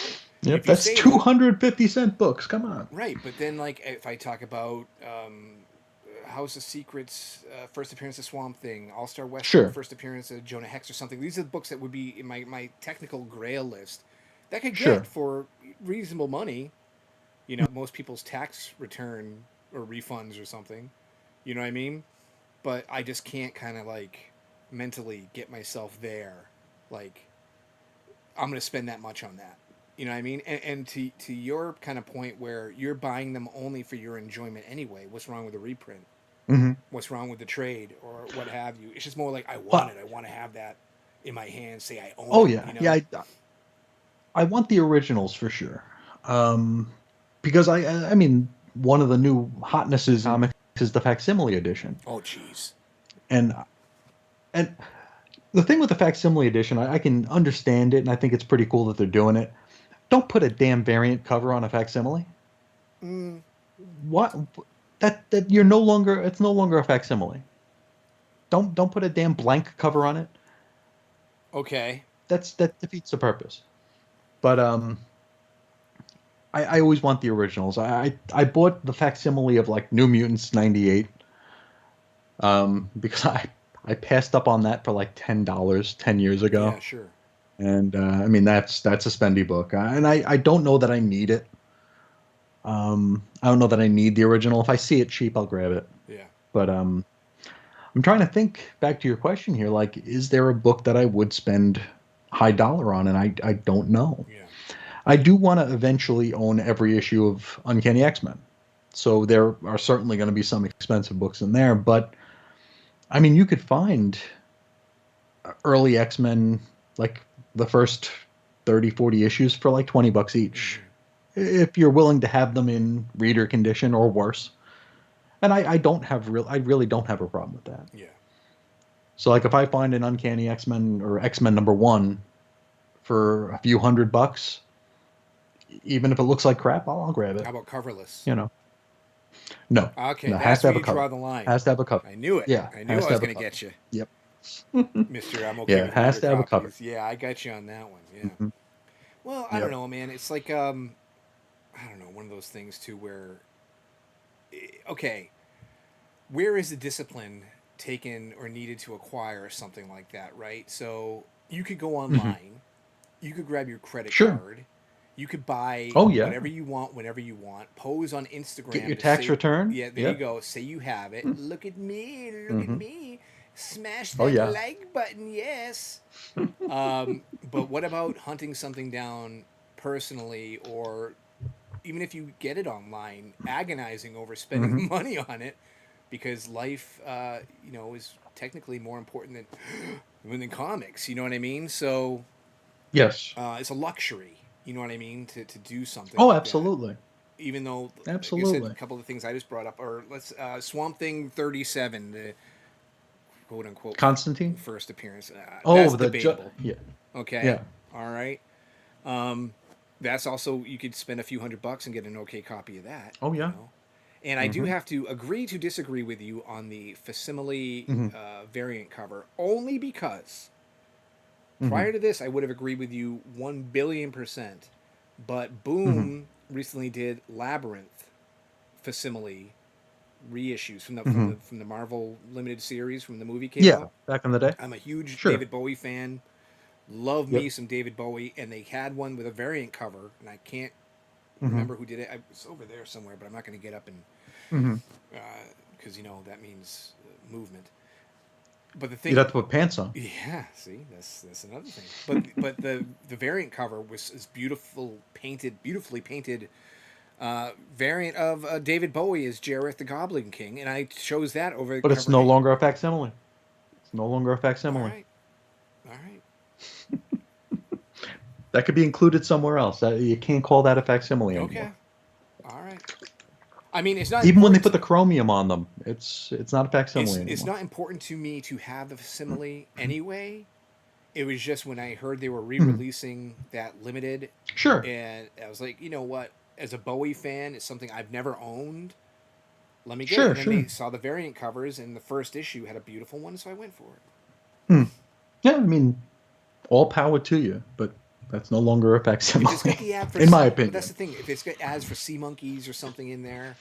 Yep, if you that's say that. 250-cent books. Come on. Right, but then like if I talk about House of Secrets, first appearance of Swamp Thing, All Star Western, Sure. first appearance of Jonah Hex or something. These are the books that would be in my technical grail list that I could get Sure. for reasonable money. You know, most people's tax return or refunds or something. You know what I mean? But I just can't kind of like mentally get myself there. Like I'm going to spend that much on that. You know what I mean? And to your kind of point where you're buying them only for your enjoyment anyway. What's wrong with a reprint? Hmm. What's wrong with the trade or what have you? It's just more like I want Well, it. I want to have that in my hands. Say I own oh it. yeah, You yeah. know? I want the originals for sure. Um, because I mean, one of the new hotnesses in comics is the facsimile edition, Oh, jeez. and and the thing with the facsimile edition, I can understand it, and I think it's pretty cool that they're doing it. Don't put a damn variant cover on a facsimile. Mm, What? That you're no longer. It's no longer a facsimile. Don't put a damn blank cover on it. okay. That defeats the purpose. But I always want the originals. I bought the facsimile of like New Mutants '98 because I passed up on that for like $10 10 years Yeah, ago, sure. and I mean that's a spendy book, and I don't know that I need it. I don't know that I need the original. If I see it cheap, I'll grab it. Yeah. But I'm trying to think back to your question here. Like, is there a book that I would spend high dollar on? And I don't know. Yeah. I do want to eventually own every issue of Uncanny X-Men. So there are certainly going to be some expensive books in there, but I mean, you could find early X-Men, like the first 30, 40 issues for like $20 each, Mm-hmm. if you're willing to have them in reader condition or worse. And I really don't have a problem with that. Yeah. So like if I find an Uncanny X-Men or X-Men #1 for a few $100, even if it looks like crap, I'll grab it. How about coverless? You know, no, Okay, no, has that's to where have a you cover. draw the line. Has to have a cover. I knew it. Yeah, I knew has I to was have a going to cover. get you, Yep. Mister. I'm okay Yeah, with has reader to have a cover. copies. Yeah, I got you on that one. Yeah. Hmm. Well, I don't Yep. know, man. It's like I don't know, one of those things too where, okay, where is the discipline taken or needed to acquire something like that, right? So you could go Hmm. online, you could grab your credit Sure. card, you could buy Oh yeah. whatever you want whenever you want, pose on Get Instagram your to tax say, return. yeah, there you Yep. go, say you have it. Look at Mm-hmm. me, smash Oh that yeah. like button, yes. But what about hunting something down personally, or even if you get it online, agonizing over spending Hmm. money on it because life, you know, is technically more important than comics. You know what I mean? So Yes. it's a luxury. You know what I mean to do something Oh, like that. absolutely. Even though, like I said, a Absolutely. couple of things I just brought up, or let's Swamp Thing 37, the quote unquote Constantine. first appearance. That's Oh, debatable. yeah. Okay, Yeah. all right. Um, that's also you could spend a few $100 and get an okay copy of that. Oh You yeah. know, and I do Hmm. have to agree to disagree with you on the facsimile Hmm. variant cover, only because Hmm. prior to this I would have agreed with you 1 billion%. But Hmm. Boom recently did Labyrinth facsimile reissues from the Hmm. Marvel limited series from the movie came Yeah, out. back in the day. I'm a huge Sure. David Bowie fan. Love me Yep. some David Bowie, and they had one with a variant cover, and I can't Hmm. remember who did it. It's over there somewhere, but I'm not going to get up and Hmm. because that means movement. But the You'd thing, have to put pants on. yeah, see, that's another thing. But the variant cover was this beautifully painted variant of David Bowie as Jareth the Goblin King, and I chose that over But it's cover no A. longer a facsimile. It's no longer a All facsimile. right, all right, That could be included somewhere else. You can't call that a facsimile okay, anymore. all right. I mean, it's not Even when they important. put the chromium on them, it's not a facsimile It's anymore. not important to me to have the facsimile anyway. It was just when I heard they were Mhm. re-releasing that limited, Sure. and I was like, you know what? As a Bowie fan, it's something I've never owned. Let me get it. Sure, And then they sure. saw the variant covers, and the first issue had a beautiful one, so I went for it. Hmm. Yeah, I mean, all power to you, but that's no longer a If it's got facsimile, the ad for in my sea, but that's opinion. the thing. If it's got ads for sea monkeys or something in there,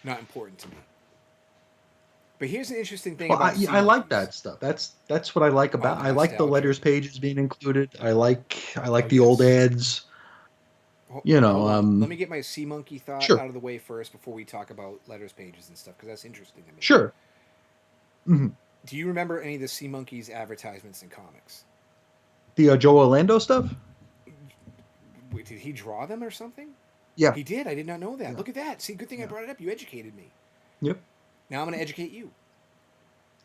not important to me. But here's an interesting thing Well, about sea I like monkeys. that stuff. That's what I like Oh, about. the I like the nostalgia. letters pages being included. I Oh like the old yes. ads. You know, Hold on. Let me get my sea monkey thought sure, out of the way first before we talk about letters pages and stuff, because that's interesting to me. sure. Mhm. Do you remember any of the sea monkeys advertisements in comics? The Joe Orlando stuff. Wait, did he draw them or something? Yeah, He did. I did not know that. yeah, Look at that. See, good thing I yeah. brought it up. You educated me. Yep. Now I'm going to educate you.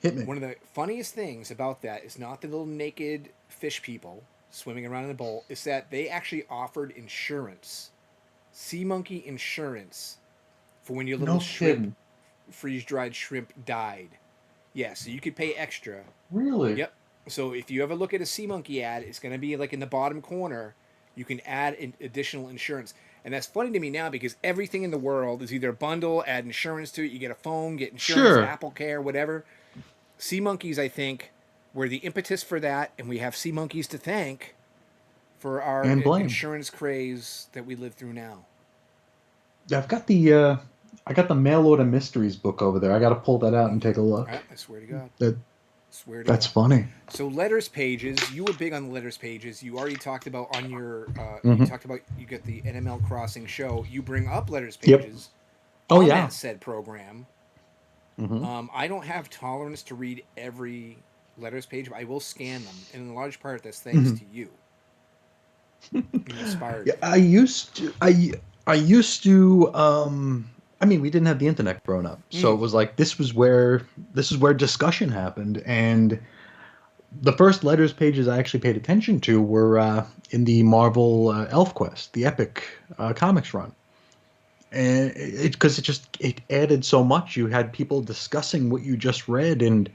Hit me. One of the funniest things about that is not the little naked fish people swimming around in a bowl, is that they actually offered insurance, sea monkey insurance, for when your little No shrimp, kidding. freeze dried shrimp, died. Yeah, so you could pay extra. Really? Yep. So if you ever look at a sea monkey ad, it's going to be like in the bottom corner. You can add additional insurance. And that's funny to me now because everything in the world is either a bundle, add insurance to it, you get a phone, get insurance, Sure. Apple Care, whatever. Sea monkeys, I think, were the impetus for that, and we have sea monkeys to thank for our And blame. insurance craze that we live through now. Yeah, I got the mail order mysteries book over there. I got to pull that out and take a look. I swear to God. That Swear to that's God. funny. So letters pages, you were big on the letters pages. You already talked about on your, you Hmm. talked about you get the NML Crossing show. You bring up letters Yep. pages Oh on yeah. that said program. Hmm. I don't have tolerance to read every letters page, but I will scan them, and in large part that's thanks Hmm. to you. You inspired Yeah, me. I used to I mean, we didn't have the internet growing up. So Mm. it was like this is where discussion happened, and the first letters pages I actually paid attention to were in the Marvel Elf Quest, the Epic comics run. And it because it added so much. You had people discussing what you just read, and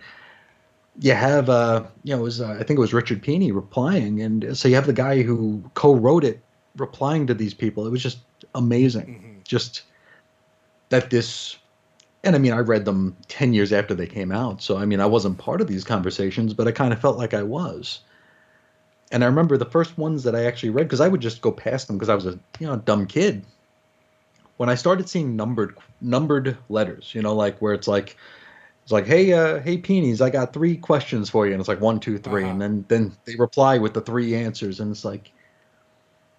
you have it was I think it was Richard Pini replying, and so you have the guy who co-wrote it replying to these people. It was just amazing. Mm-hmm. Just that this and I mean I read them 10 years after they came out, so I mean I wasn't part of these conversations, but I kind of felt like I was. And I remember the first ones that I actually read because I would just go past them because I was a dumb kid. When I started seeing numbered letters, like where it's like, hey, Peonies, I got three questions for you, and it's like one, two, Uh three, huh. and then they reply with the three answers, and it's like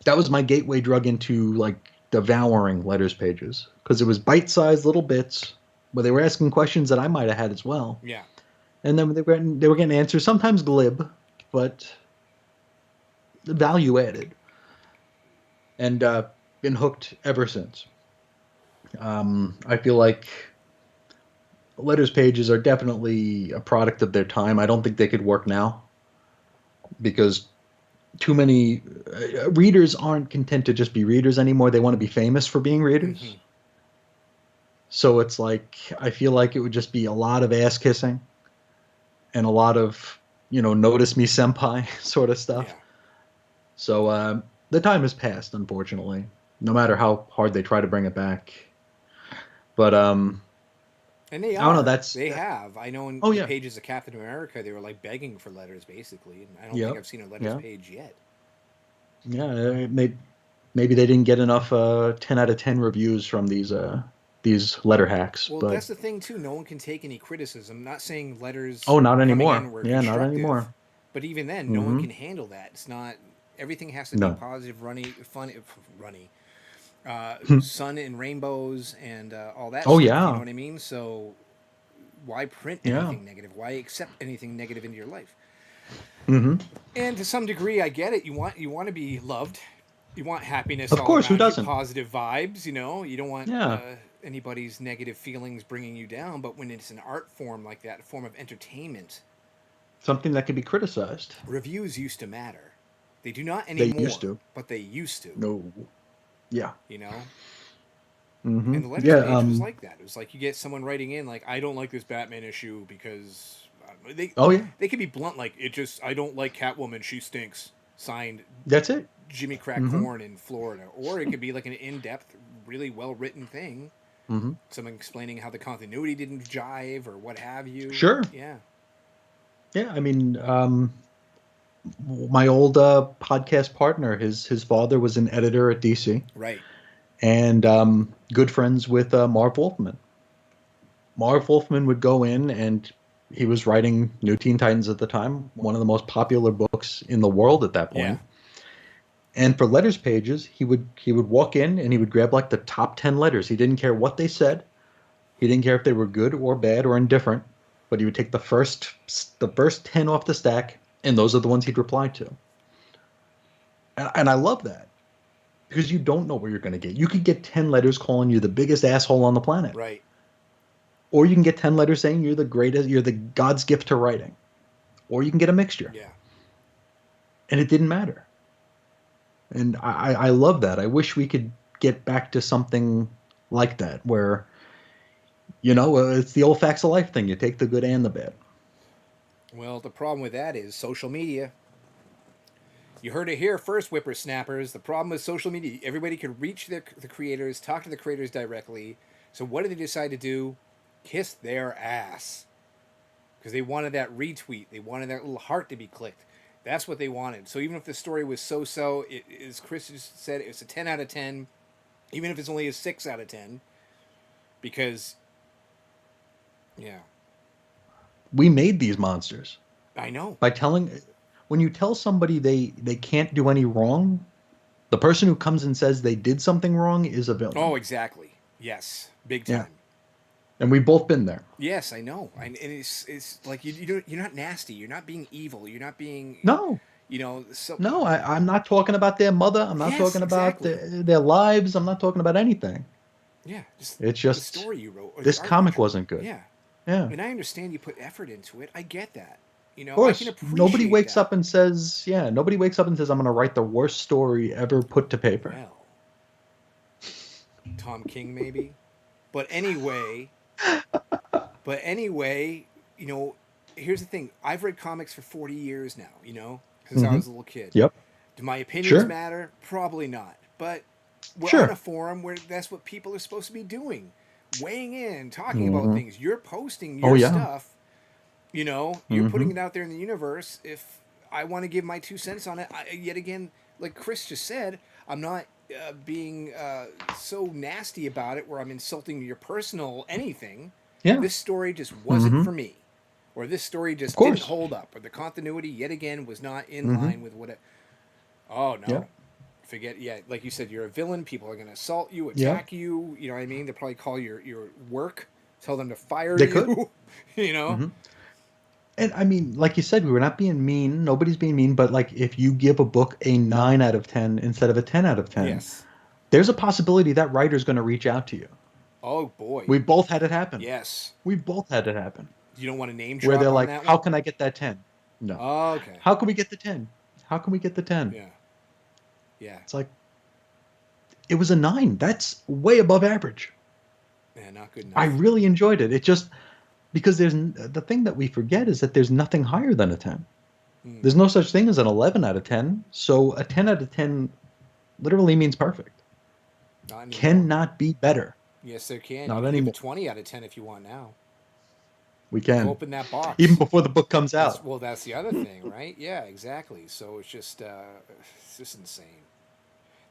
that was my gateway drug into like devouring letters pages because it was bite-sized little bits where they were asking questions that I might have had as well, Yeah. and then they were getting answers sometimes glib, but value added, and been hooked ever since. I feel like letters pages are definitely a product of their time. I don't think they could work now because too many readers aren't content to just be readers anymore. They want to be famous for being Mm-hmm. readers. So it's like I feel like it would just be a lot of ass kissing and a lot of notice me senpai sort of stuff. Yeah. So the time has passed, unfortunately. No matter how hard they try to bring it back, but And they I don't know. are. They have. I know in Oh the yeah, pages of Captain America, they were like begging for letters, basically. And I don't think yep, I've seen a letters yeah, page yet. yeah. Maybe they didn't get enough 10 out of 10 reviews from these these letter hacks. Well, But that's the thing too. No one can take any criticism. Not saying letters oh, not coming anymore. in were Yeah, not constructive, anymore. but even then, no one Mm-hmm. can handle that. It's not. Everything has to be No. positive, runny, funny, runny, sun and rainbows and all that Oh stuff. You know yeah, what I mean? So why print yeah. anything negative? Why accept anything negative into your life? Mm-hmm. And to some degree, I get it. You want to be loved. You want happiness Of all course, who around you, doesn't? positive vibes. You don't want Yeah, anybody's negative feelings bringing you down. But when it's an art form like that, a form of entertainment, something that can be criticized. reviews used to matter. They do not They used anymore, to. but they used to. No. Yeah. You know, Mm-hmm. and the letters Yeah. page was like that. It was like you get someone writing in like, "I don't like this Batman issue because they Oh yeah. they could be blunt like it just I don't like Catwoman. She stinks." Signed That's it. Jimmy Crack Mm-hmm. Corn in Florida, or it could be like an in-depth, really well-written thing. Mm-hmm. Someone explaining how the continuity didn't jive or what have you. Sure. Yeah, Yeah. I mean, my old podcast partner, his father was an editor at DC, right. and good friends with Marv Wolfman. Marv Wolfman would go in, and he was writing New Teen Titans at the time, one of the most popular books in the world at that Yeah, point. And for letters pages, he would walk in and he would grab like the top 10 letters. He didn't care what they said. He didn't care if they were good or bad or indifferent, but he would take the first 10 off the stack, and those are the ones he'd reply to. And I love that because you don't know where you're going to get. You could get 10 letters calling you the biggest asshole on the planet, right. or you can get 10 letters saying you're the greatest, you're the God's gift to writing, or you can get a mixture. Yeah. And it didn't matter. And I love that. I wish we could get back to something like that where, it's the old facts of life thing. You take the good and the bad. Well, the problem with that is social media. You heard it here first, whippersnappers. The problem with social media, everybody could reach the creators, talk to the creators directly. So what did they decide to do? Kiss their ass. Because they wanted that retweet. They wanted that little heart to be clicked. That's what they wanted. So even if the story was so-so, as Chris just said, it's a 10 out of 10. Even if it's only a 6 out of 10. Because, yeah, We made these monsters I know. by telling. When you tell somebody they can't do any wrong, the person who comes and says they did something wrong is a villain. Oh, exactly. Yes, big Yeah. time. And we've both been there. Yes, I know. And it's like you're not nasty. You're not being evil. You're not being, No, so. no, I'm not talking about their mother. I'm not Yes, talking about exactly. their lives. I'm not talking about anything. Yeah, just It's the just story you wrote or the this art you comic drew. wasn't good. Yeah, Yeah. and I understand you put effort into it. I get that. Of I can course, nobody appreciate wakes that. up and says, yeah, nobody wakes up and says, I'm going to write the worst story ever put to paper. Well, Tom King maybe, but anyway, you know, here's the thing. I've read comics for 40 years now. Since I Hmm. was a little kid. Yep. Do my opinions Sure. matter? Probably not. But we're on a Sure. forum where that's what people are supposed to be doing. Weighing in, talking about Hmm. things. You're posting Oh, your yeah. stuff. You're Hmm. putting it out there in the universe. If I want to give my 2 cents on it, yet again, like Chris just said, I'm not being so nasty about it where I'm insulting your personal anything. Yeah. This story just wasn't Hmm. for me. Or this story Of just didn't course. hold up. Or the continuity, yet again, was not in Hmm. line with what it. Oh, Yeah. no. Forget, yeah, like you said, you're a villain. People are going to assault you, Yeah. attack you. You know what I mean? They'll probably call your work, tell them to fire They could. you. you know? Hmm. And I mean, like you said, we were not being mean. Nobody's being mean. But like, if you give a book a 9 out of 10 instead of a 10 out of 10, Yes. there's a possibility that writer's going to reach out to you. Oh, boy. We both had it happen. Yes. We both had it happen. You don't want to name Where drop they're on like, that how one? can I get that 10? No. Oh, okay. How can we get the 10? How can we get the 10? Yeah. Yeah. It's like, it was a 9. That's way above average. Yeah, not good enough. I really enjoyed it. It just, because the thing that we forget is that there's nothing higher than a 10. There's no such thing as an 11 out of 10. So a 10 out of 10 literally means perfect. Not anymore. Cannot be better. Yes, there can. Not You can give anymore. it 20 out of 10 if you want now. We can. Open that box. Even before the book comes out. That's the other thing, right? Yeah, exactly. So it's just insane.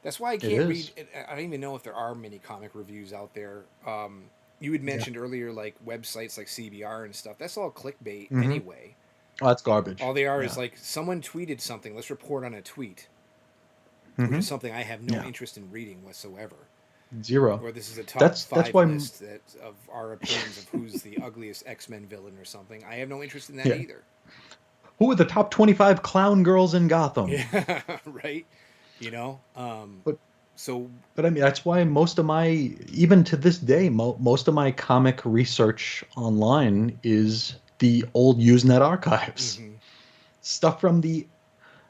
That's why I It can't read. is. I don't even know if there are many comic reviews out there. You had Yeah. mentioned earlier, like websites like CBR and stuff. That's all clickbait Hmm. anyway. Oh, that's garbage. All they are is Yeah. like someone tweeted something. Let's report on a tweet, which Hmm. is something I have no Yeah. interest in reading whatsoever. Zero. Or this is a top That's five why. list that of our opinions of who's the ugliest X-Men villain or something. I have no interest in that Yeah. either. Who are the top 25 clown girls in Gotham? Yeah, right. You know. But So but I mean that's why most of my even to this day most of my comic research online is the old Usenet archives. hmm Stuff from the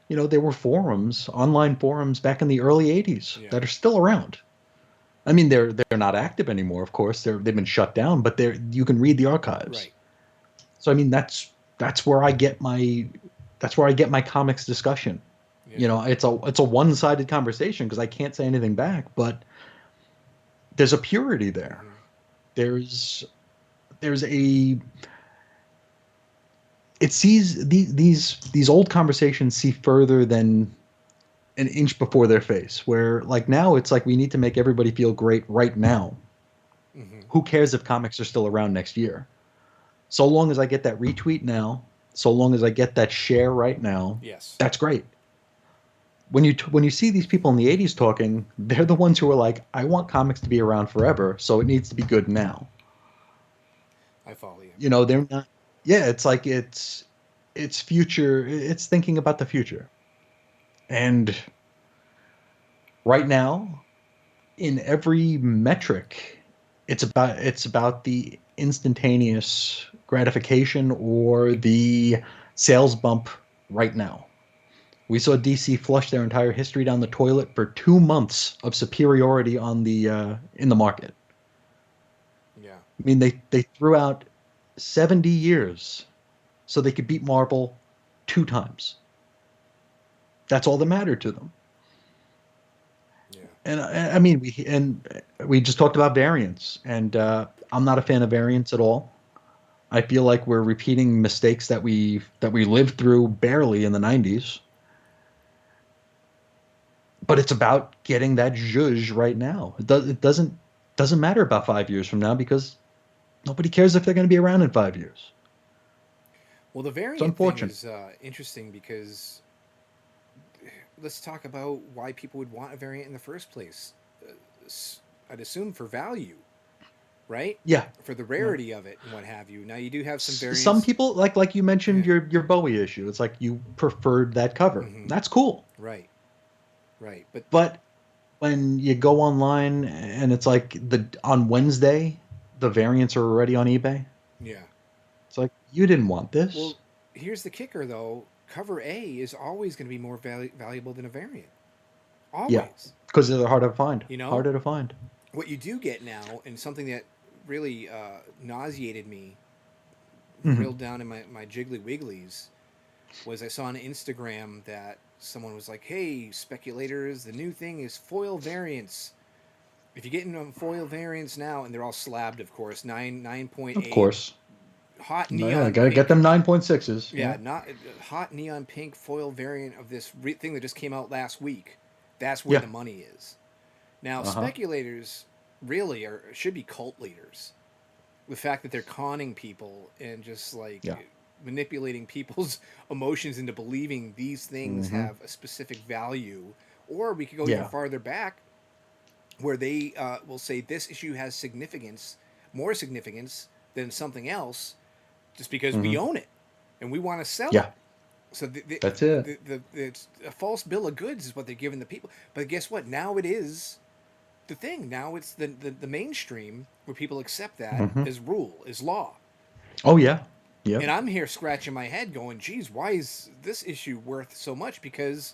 there were forums, online forums back in the early 80s yeah, that are still around. I mean they're not active anymore, of course. They've been shut down, but you can read the archives. right. So I mean that's where I get my comics discussion. Yeah. It's a one-sided conversation because I can't say anything back, but there's a purity there. hmm There's there's a it sees these old conversations see further than an inch before their face. Where like now it's like we need to make everybody feel great right now. hmm Who cares if comics are still around next year? So long as I get that retweet now, so long as I get that share right now, Yes, that's great. When you see these people in the 80s talking, they're the ones who are like, I want comics to be around forever, so it needs to be good now. I follow you. They're not. Yeah, it's like it's future. It's thinking about the future. And right now, in every metric, it's about the instantaneous gratification or the sales bump right now. We saw DC flush their entire history down the toilet for 2 months of superiority on the in the market. Yeah. I mean, they threw out 70 years so they could beat Marvel 2 times. That's all that mattered to them. Yeah. And I mean, we just talked about variants, and I'm not a fan of variants at all. I feel like we're repeating mistakes that we lived through barely in the 90s. But it's about getting that zhuzh right now. It doesn't matter about 5 years from now because nobody cares if they're going to be around in 5 years. Well, the It's variant thing unfortunate. is interesting because let's talk about why people would want a variant in the first place. Uh, I'd assume for value, right? Yeah, For the yeah. rarity of it and what have you. Now you do have some Some variants. people like you mentioned your Bowie issue. It's like you preferred that cover. hmm That's cool. Right. Right. But But when you go online and it's like the on Wednesday, the variants are already on eBay. yeah. It's like you didn't want this. Well, here's the kicker though. Cover A is always going to be more valuable than a variant. Yeah, Always. because they're harder to find. You know, Harder to find. what you do get now, and something that really nauseated me, Hmm. real down in my jiggly wigglies, was I saw on Instagram that someone was like, "Hey, speculators, the new thing is foil variants. If you get into foil variants now, and they're all slabbed, of course, 9.8, Of course. hot Yeah, neon gotta get pink, them 9.6s. yeah, Yeah. not hot neon pink foil variant of this thing that just came out last week. That's where Yeah. the money is. Now, Uh huh. speculators really should be cult leaders. The fact that they're conning people and just Yeah. like manipulating people's emotions into believing these things Hmm. have a specific value. Or we could go even Yeah. farther back where they will say this issue has significance, more significance than something else, just because we Hmm. own it and we want to sell it. Yeah. So That's it. it's a false bill of goods is what they're giving the people. But guess what? Now it is the thing. Now it's the mainstream where people accept that Hmm. as rule, as law. Oh yeah. Yep. And I'm here scratching my head going, geez, why is this issue worth so much? Because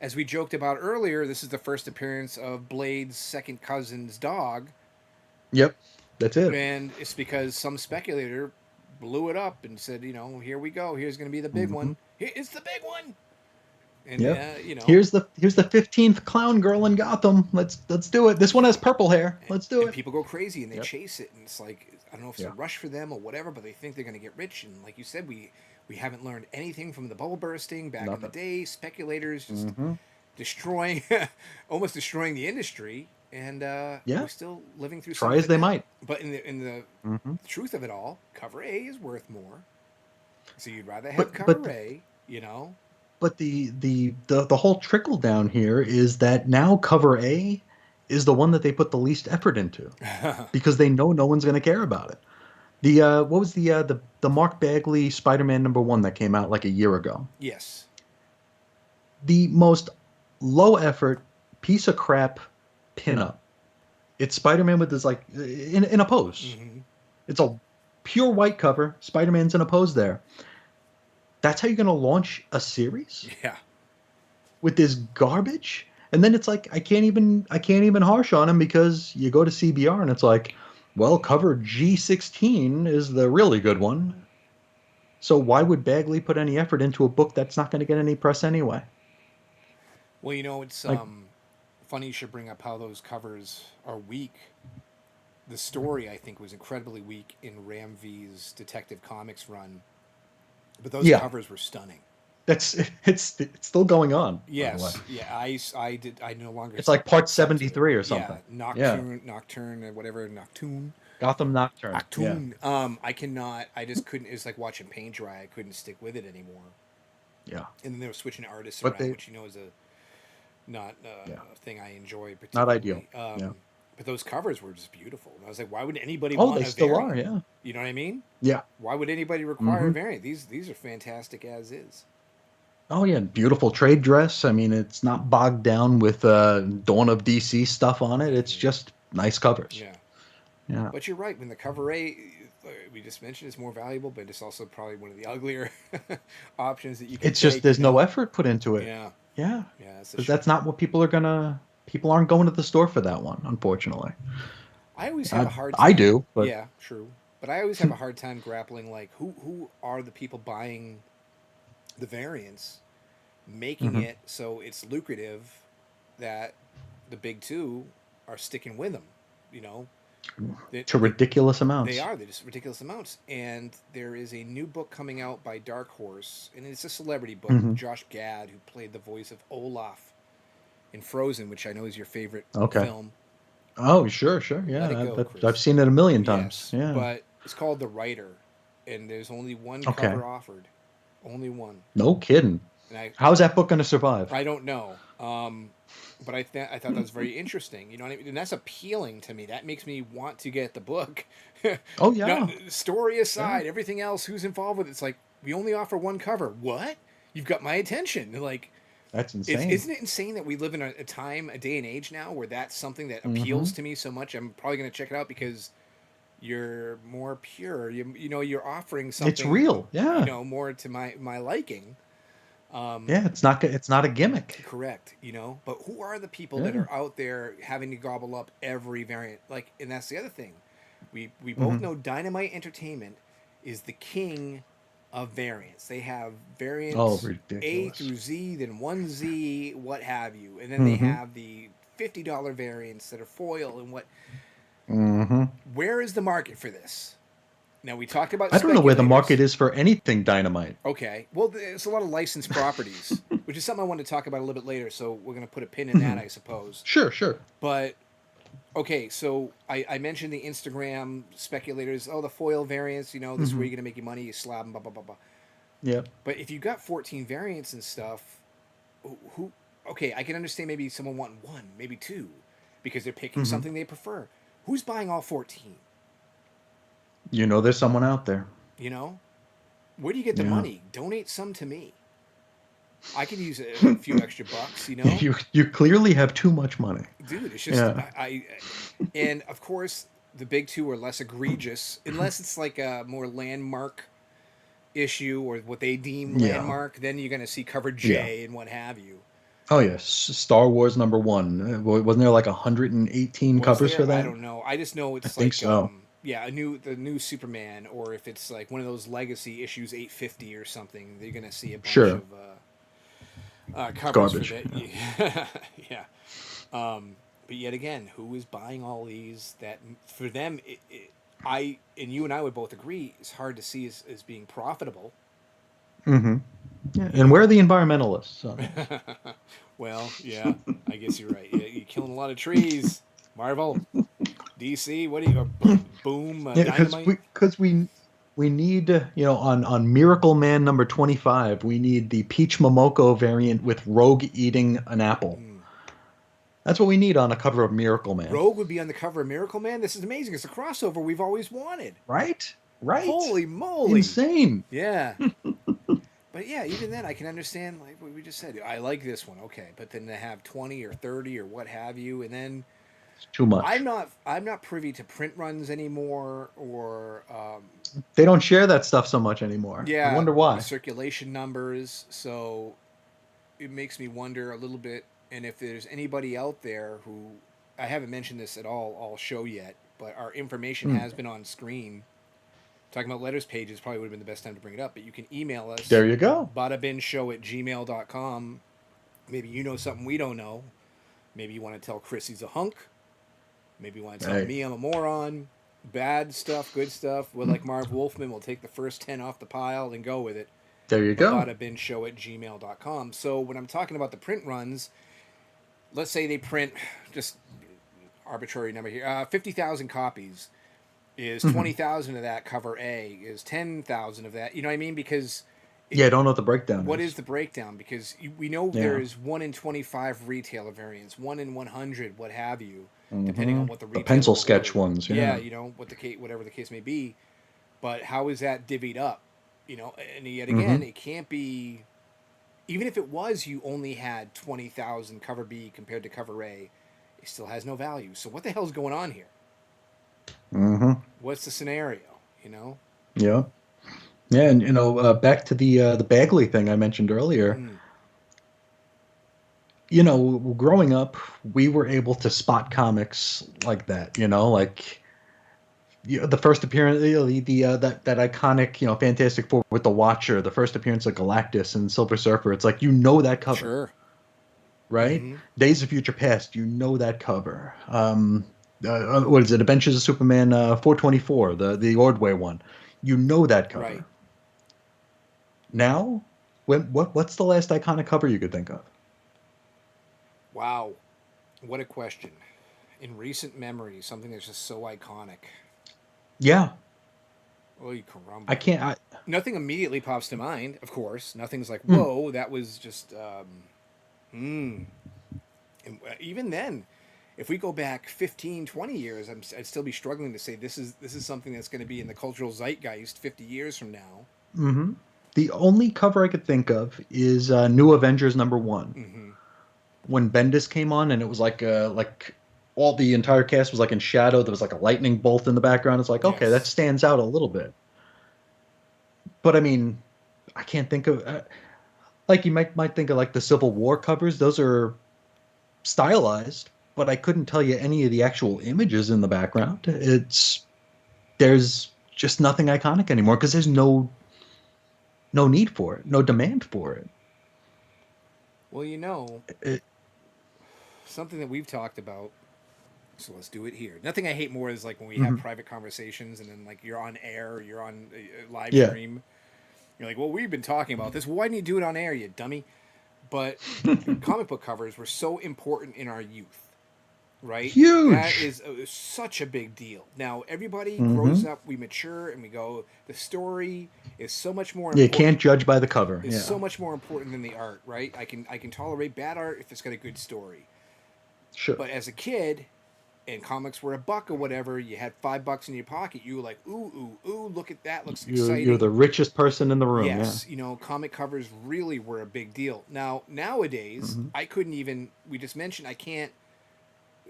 as we joked about earlier, this is the first appearance of Blade's second cousin's dog. Yep. That's it. And it's because some speculator blew it up and said, here we go. Here's going to be the big Hmm. one. Here, it's the big one. And, Yep. you know, Here's the 15th clown girl in Gotham. Let's do it. This one has purple hair. Let's do and it. people go crazy and they Yep. chase it. And it's like, I don't know if it's a Yeah. rush for them or whatever, but they think they're going to get rich. And like you said, we haven't learned anything from the bubble bursting back in the Nothing. day. Speculators just Hmm. destroying, almost destroying the industry, and we're Yeah, still living through some try of as it they now. might. But in the Hmm. truth of it all, cover A is worth more. So you'd rather have But but cover A, you know? but the whole trickle down here is that now cover A is the one that they put the least effort into because they know no one's going to care about it. The what was the Mark Bagley Spider-Man #1 that came out like a year ago? Yes. The most low effort piece of crap pinup. It's Spider-Man with this like in a pose. Mm-hmm. It's a pure white cover. Spider-Man's in a pose there. That's how you're going to launch a series Yeah. with this garbage? And then it's like I can't even harsh on him because you go to CBR and it's like, well, cover G16 is the really good one. So why would Bagley put any effort into a book that's not going to get any press anyway? Well, it's Like, funny you should bring up how those covers are weak. The story, I think, was incredibly weak in Ram V's Detective Comics run, but those yeah, covers were stunning. that's it's still going on, by the way. Yes, yeah, I no longer It's like part sub to it. 73 or Yeah, something. Yeah, Nocturne, or whatever, Noctune, Gotham Nocturne. Yeah, Octoon. I cannot. I just couldn't. It's like watching paint dry. I couldn't stick with it anymore. yeah. And then they were switching artists But around, they, which is a not yeah, a thing I enjoy not ideal. particularly. Yeah. But those covers were just beautiful. And I was like, why would anybody Oh, they want a still are. variant? Yeah, You know what I mean? yeah. Why would anybody require a Hmm. variant? These are fantastic as is. Oh yeah, beautiful trade dress. I mean, it's not bogged down with Dawn of DC stuff on it. It's Hmm. just nice covers. Yeah. Yeah. But you're right. When the cover A, we just mentioned, is more valuable, but it's also probably one of the uglier options that you can It's just take. there's no effort put into it. Yeah, Yeah. yeah, that's a Because shame. that's not what people aren't going to the store for that one, unfortunately. I always have I a hard I time. do, but Yeah, true. But I always have a hard time grappling like who are the people buying the variants, making Mhm. it so it's lucrative that the big two are sticking with them. You know, they, To they, ridiculous they amounts. are. They're just ridiculous amounts. And there is a new book coming out by Dark Horse, and it's a celebrity book. Hmm. Josh Gad, who played the voice of Olaf in Frozen, which I know is your favorite Okay. film. Oh, sure, sure. Let it Yeah, go, I've Chris. seen it a million times. Yes, Yeah. but it's called The Writer, and there's only one Okay. cover offered, only one. No kidding. And How's that book going to survive? I don't know, but I thought that was very interesting. You know what I mean? And that's appealing to me. That makes me want to get the book. Oh Not yeah. story Yeah. aside, everything else, who's involved with it, it's like we only offer one cover. What? You've got my attention. Like, That's it's insane. isn't it insane that we live in a time, a day and age now where that's something that Hmm. appeals to me so much? I'm probably going to check it out because you're more pure. You're offering It's something, real. Yeah. more to my liking. Yeah, it's not a gimmick. Correct. But who are the people that Yeah. are out there having to gobble up every variant? Like, and that's the other thing. We both Hmm. know Dynamite Entertainment is the king of variants. They have Oh, variants A ridiculous. through Z, then 1Z, what have you, and then they Hmm. have the $50 variants that are foil and what. Hmm. Where is the market for this? Now we talked about I don't know where the market speculators. is for anything dynamite. Okay. Well, there's a lot of licensed properties, which is something I want to talk about a little bit later. So we're going to put a pin in that, Hmm. I suppose. Sure, sure. But okay, so I mentioned the Instagram speculators. Oh, the foil variants. This is where Hmm. you're going to make your money. You slab them, blah blah blah blah. Yep. But if you got 14 variants and stuff, who? Okay, I can understand maybe someone wanting one, maybe two, because they're picking Hmm. something they prefer. Who's buying all 14? There's someone out there. You know, where do you get the Yeah. money? Donate some to me. I could use a few extra bucks, You clearly have too much money. dude. It's just Yeah. and of course the big two are less egregious unless it's like a more landmark issue or what they deem Yeah. landmark. Then you're going to see cover Yeah. J and what have you. Oh yes. Star Wars #1. Wasn't there like 118 Was covers for there? I that? don't know. I just know I it's think like so. yeah, the new Superman, or if it's like one of those legacy issues 850 or something, they're going to see a bunch Sure. of covers for Garbage. that. Yeah. Yeah. But yet again, who is buying all these? That for them, I and you and I would both agree, it's hard to see as being profitable. Hmm. Yeah, You and know. where are the environmentalists on this? Well, yeah, I guess you're right. You're killing a lot of trees. Marvel, DC, what do you? Boom, Yeah, dynamite. because we need on Miracle Man number 25, we need the Peach Momoko variant with Rogue eating an apple. Mm. That's what we need on a cover of Miracle Man. Rogue would be on the cover of Miracle Man. This is amazing. It's a crossover we've always wanted. Right? Right? Holy moly! Insane. Yeah, but yeah, even then, I can understand like what we just said. I like this one, okay, but then to have 20 or 30 or what have you, and then It's too much. I'm not privy to print runs anymore, or They don't share that stuff so much anymore. I yeah, wonder the why. circulation numbers. So it makes me wonder a little bit. And if there's anybody out there who I haven't mentioned this at all show yet, but our information Hmm. has been on screen. Talking about letters pages probably would have been the best time to bring it up, but you can email us There you go. badabinchow@gmail.com. Maybe you know something we don't know. Maybe you want to tell Chris he's a hunk. Maybe you want to tell Hey, me I'm a moron. Bad stuff, good stuff. We're like Marv Wolfman. We'll take the first 10 off the pile and go with it. there you But go. badabinchow@gmail.com. So when I'm talking about the print runs, let's say they print just arbitrary number here 50,000 copies. Is Mhm. 20,000 of that cover A? Is 10,000 of that? You know what I mean? Because Yeah, I don't know what the breakdown what is is. the breakdown? Because we know Yeah. there's 1 in 25 retailer variants, 1 in 100, what have you, depending Hmm. on what the The retailer pencil will sketch order. ones, Yeah, yeah. you know what the case, whatever the case may be. But how is that divvied up? You know, and yet Hmm. again, it can't be. Even if it was, you only had 20,000 cover B compared to cover A. It still has no value. So what the hell's going on here? Hmm. What's the scenario? You know. Yeah. Yeah, and back to the Bagley thing I mentioned earlier. Mm, Growing up, we were able to spot comics like that. Like the first appearance, that iconic, Fantastic Four with the Watcher, the first appearance of Galactus and Silver Surfer. It's like that cover, sure. right? Mm-hmm. Days of Future Past, that cover. What is it? Adventures of Superman 424, the Ordway one. That Right. cover. Now, what's the last iconic cover you could think of? Wow. What a question. In recent memory, something that's just so iconic. Yeah, Oy I caramba. can't. Nothing immediately pops to mind, of course. Nothing's like, Hmm, whoa, that was just. Hmm. And even then, if we go back 15, 20 years, I'd still be struggling to say this is something that's going to be in the cultural zeitgeist 50 years from now. mm-hmm. The only cover I could think of is New Avengers #1 Mm-hmm. when Bendis came on, and it was like all the entire cast was like in shadow. There was like a lightning bolt in the background. It's like, okay, that Yes. stands out a little bit. But I mean, I can't think of like you might think of like the Civil War covers. Those are stylized, but I couldn't tell you any of the actual images in the background. There's just nothing iconic anymore because there's no need for it, no demand for it. Well, It something that we've talked about. So let's do it here. Nothing I hate more is like when we have mhm. private conversations and then like you're on air or you're on a live Yeah. stream. You're like, well, we've been talking about this. Well, why didn't you do it on air, you dummy? But comic book covers were so important in our youth, right? That Huge. is such a big deal. Now, everybody grows Hmm. up, we mature, and we go, the story is so much more You can't important. judge by the cover. Is Yeah. so much more important than the art, right? I can tolerate bad art if it's got a good story. Sure. But as a kid, and comics were $1 or whatever, you had $5 in your pocket. You were like, ooh, ooh, ooh, look at that, looks You're exciting. the richest person in the room. Yeah. Yes, comic covers really were a big deal. Now, nowadays, Hmm. I couldn't even. We just mentioned I can't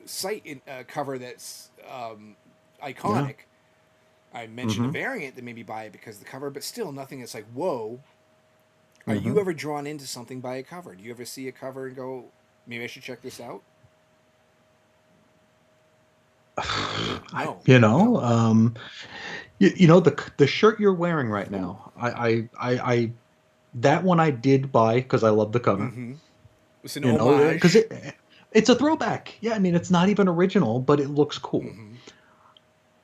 cite a cover that's Yeah. iconic. I mentioned a Hmm. variant that maybe buy it because of the cover, but still nothing that's like, whoa. Are you Hmm. ever drawn into something by a cover? Do you ever see a cover and go, maybe I should check this out? Yeah, no, no. The shirt you're wearing right Ooh. now. I that one I did buy because I love the cover. Mm-hmm. It's an homage. Because it's a throwback. Yeah, I mean it's not even original, but it looks cool.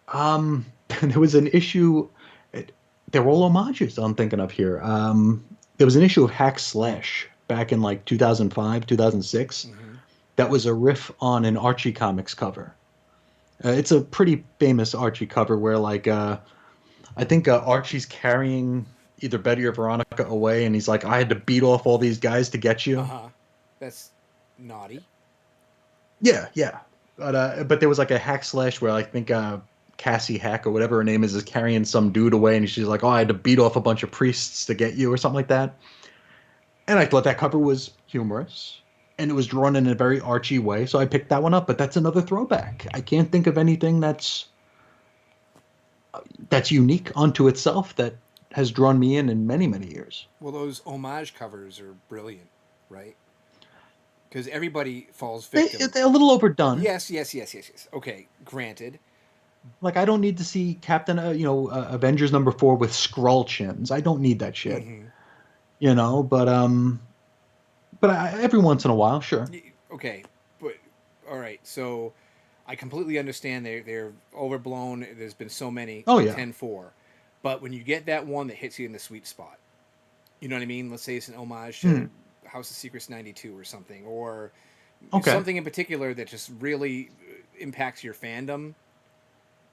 Mm-hmm. There was an issue. It, they're all homages I'm thinking of here. there was an issue of Hack Slash back in like 2005, 2006. Mm-hmm. That was a riff on an Archie Comics cover. It's a pretty famous Archie cover where like I think Archie's carrying either Betty or Veronica away, and he's like, "I had to beat off all these guys to get Uh you." huh. That's naughty. Yeah, yeah. But there was like a Hack Slash where I think Cassie Hack or whatever her name is carrying some dude away, and she's like, "Oh, I had to beat off a bunch of priests to get you," or something like that. And I thought that cover was humorous, and it was drawn in a very Archie way, so I picked that one up. But that's another throwback. I can't think of anything that's unique unto itself that has drawn me in many many years. Well, those homage covers are brilliant, right? Because everybody falls They, victim. they're a little overdone. Yes, yes, yes, yes, yes. Okay, granted. Like I don't need to see Captain, Avengers #4 with Skrull chins. I don't need that shit. Mm-hmm. But every once in a while, sure. Okay, but all right. So I completely understand they're overblown. There's been so many Oh yeah. 10-4. But when you get that one that hits you in the sweet spot, you know what I mean? Let's say it's an homage to Hmm. House of Secrets 92 or something, or Okay. something in particular that just really impacts your fandom.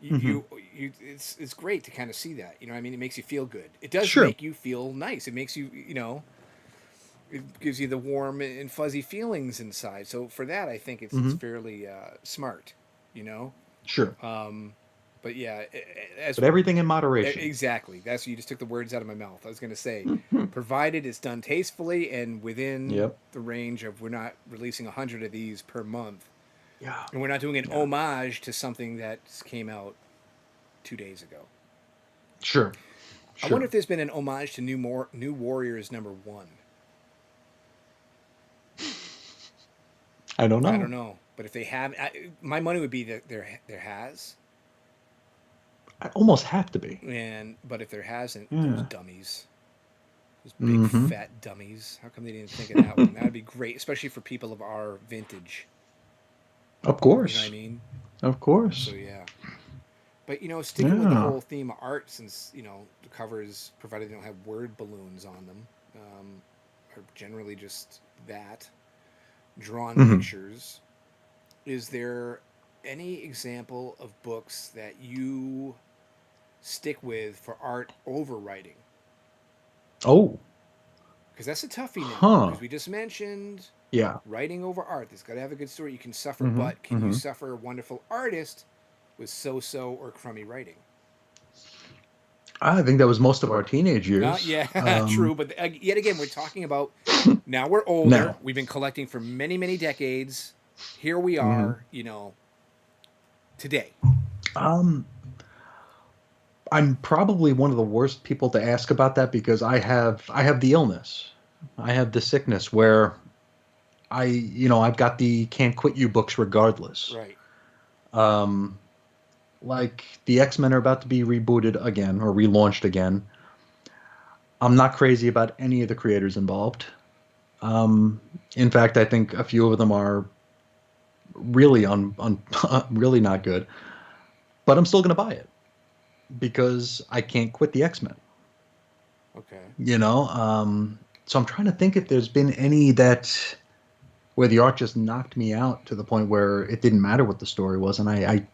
Hmm. It's great to kind of see that. You know what I mean? It makes you feel good. It does Sure. make you feel nice. It makes you, it gives you the warm and fuzzy feelings inside. So for that, I think it's Hmm. fairly smart, you know. Sure. Um, but yeah, as But everything in moderation. exactly, that's you just took the words out of my mouth. I was going to say, Mhm. provided it's done tastefully and within Yep. the range of we're not releasing 100 of these per month, Yeah. and we're not doing an Yeah. homage to something that came out 2 days ago. Sure. I wonder Sure. if there's been an homage to New Warriors #1. I don't I know. don't know, but if they have, my money would be that there has, I almost have to be. and but if there hasn't, those Yeah. dummies, those big Hmm. fat dummies, how come they didn't think of that one? That'd be great, especially for people of our vintage. Of You know what I course. mean? Of So course. yeah, but sticking with the Yeah. whole theme of art, since the covers, provided they don't have word balloons on them, are generally just that drawn Hmm. pictures. Is there any example of books that you stick with for art over writing? Oh. Because that's a toughie now. Huh. Because we just mentioned Yeah. writing over art. It's got to have a good story. You can suffer, Hmm. but can you Hmm. suffer a wonderful artist with so or crummy writing? I think that was most of our teenage years. Yeah, true. But yet again, we're talking about now we're older. Now. We've been collecting for many, many decades. Here we Hmm. are, today. Um, I'm probably one of the worst people to ask about that because I have the illness. I have the sickness where I've got the can't quit you books regardless. Right. Um, like the X-Men are about to be rebooted again or relaunched again. I'm not crazy about any of the creators involved. Um, in fact, I think a few of them are really really not good. But I'm still going to buy it because I can't quit the X-Men. Okay. You know, so I'm trying to think if there's been any that where the art just knocked me out to the point where it didn't matter what the story was, and I'm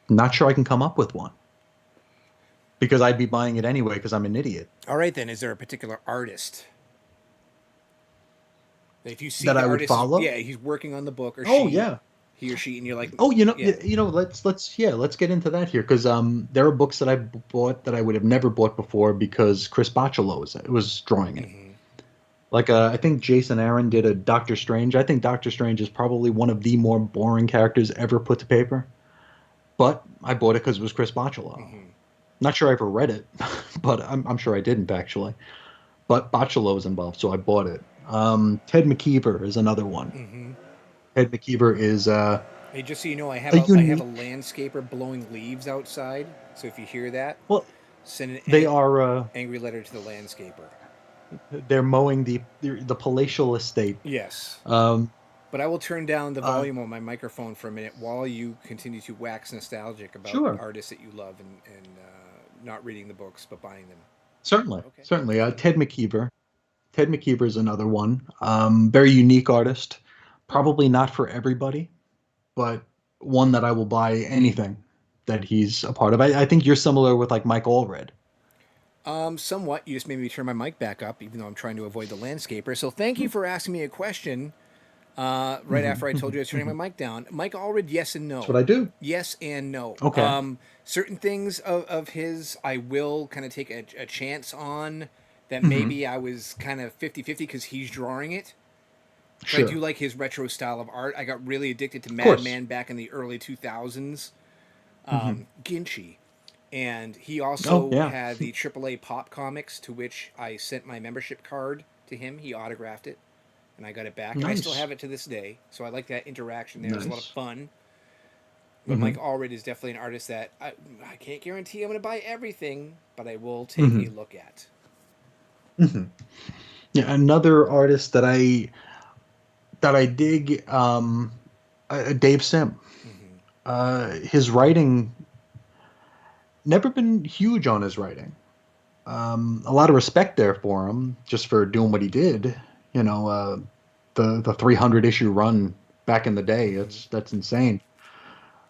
not sure I can come up with one because I'd be buying it anyway because I'm an idiot All right, then. Is there a particular artist that if you see that the I would artist is, follow. yeah, he's working on the book or Oh yeah. he or she, and you're like, Oh, yeah. let's get into that here because there are books that I bought that I would have never bought before because Chris Bachalo was drawing it. Mm-hmm. Like I think Jason Aaron did a Doctor Strange. I think Doctor Strange is probably one of the more boring characters ever put to paper. But I bought it because it was Chris Bachalo. Mm-hmm. Not sure I ever read it, but I'm sure I didn't actually. But Bachalo was involved, so I bought it. Ted McKeever is another one. Mm-hmm. Ted McKeever is Hey, just so you know, a I have a unique. landscaper blowing leaves outside. So if you hear that, Well, send an they are angry letter to the landscaper. they're mowing the palatial estate. Yes. Um, But I will turn down the uh, volume on my microphone for a minute while you continue to wax nostalgic about sure, artists that you love and not reading the books but buying them. certainly, Okay. certainly. Ted McKeever. Ted McKeever is another one. Very unique artist. Probably not for everybody, but one that I will buy anything that he's a part of. I think you're similar with like Mike Allred. Somewhat. You just made me turn my mic back up, even though I'm trying to avoid the landscaper. So thank you for asking me a question right Hmm. after I told you I was turning my mic down. Mike Allred, yes and That's no. what I do. Yes and no. Okay. Certain things of his I will kind of take a chance on that Hmm. maybe I was kind of 50-50 because he's drawing it. But I do Sure. like his retro style of art. I got really addicted to Of course. Madman back in the early 2000s. Hmm. Ginchi. And he Oh also yeah. had the AAA Pop comics, to which I sent my membership card to him. He autographed it, and I got it back, and I still Nice. have it to this day. So I like that interaction there. It was a lot of Nice. fun. But Hmm. Mike Allred is definitely an artist that I can't guarantee I'm going to buy everything, but I will take a Hmm. look at. Hmm. Yeah, another artist that I dig, Dave Sim. Mm-hmm. His writing never been huge on his writing. A lot of respect there for him, just for doing what he did. You know, the 300 issue run back in the day. Mm-hmm. That's insane.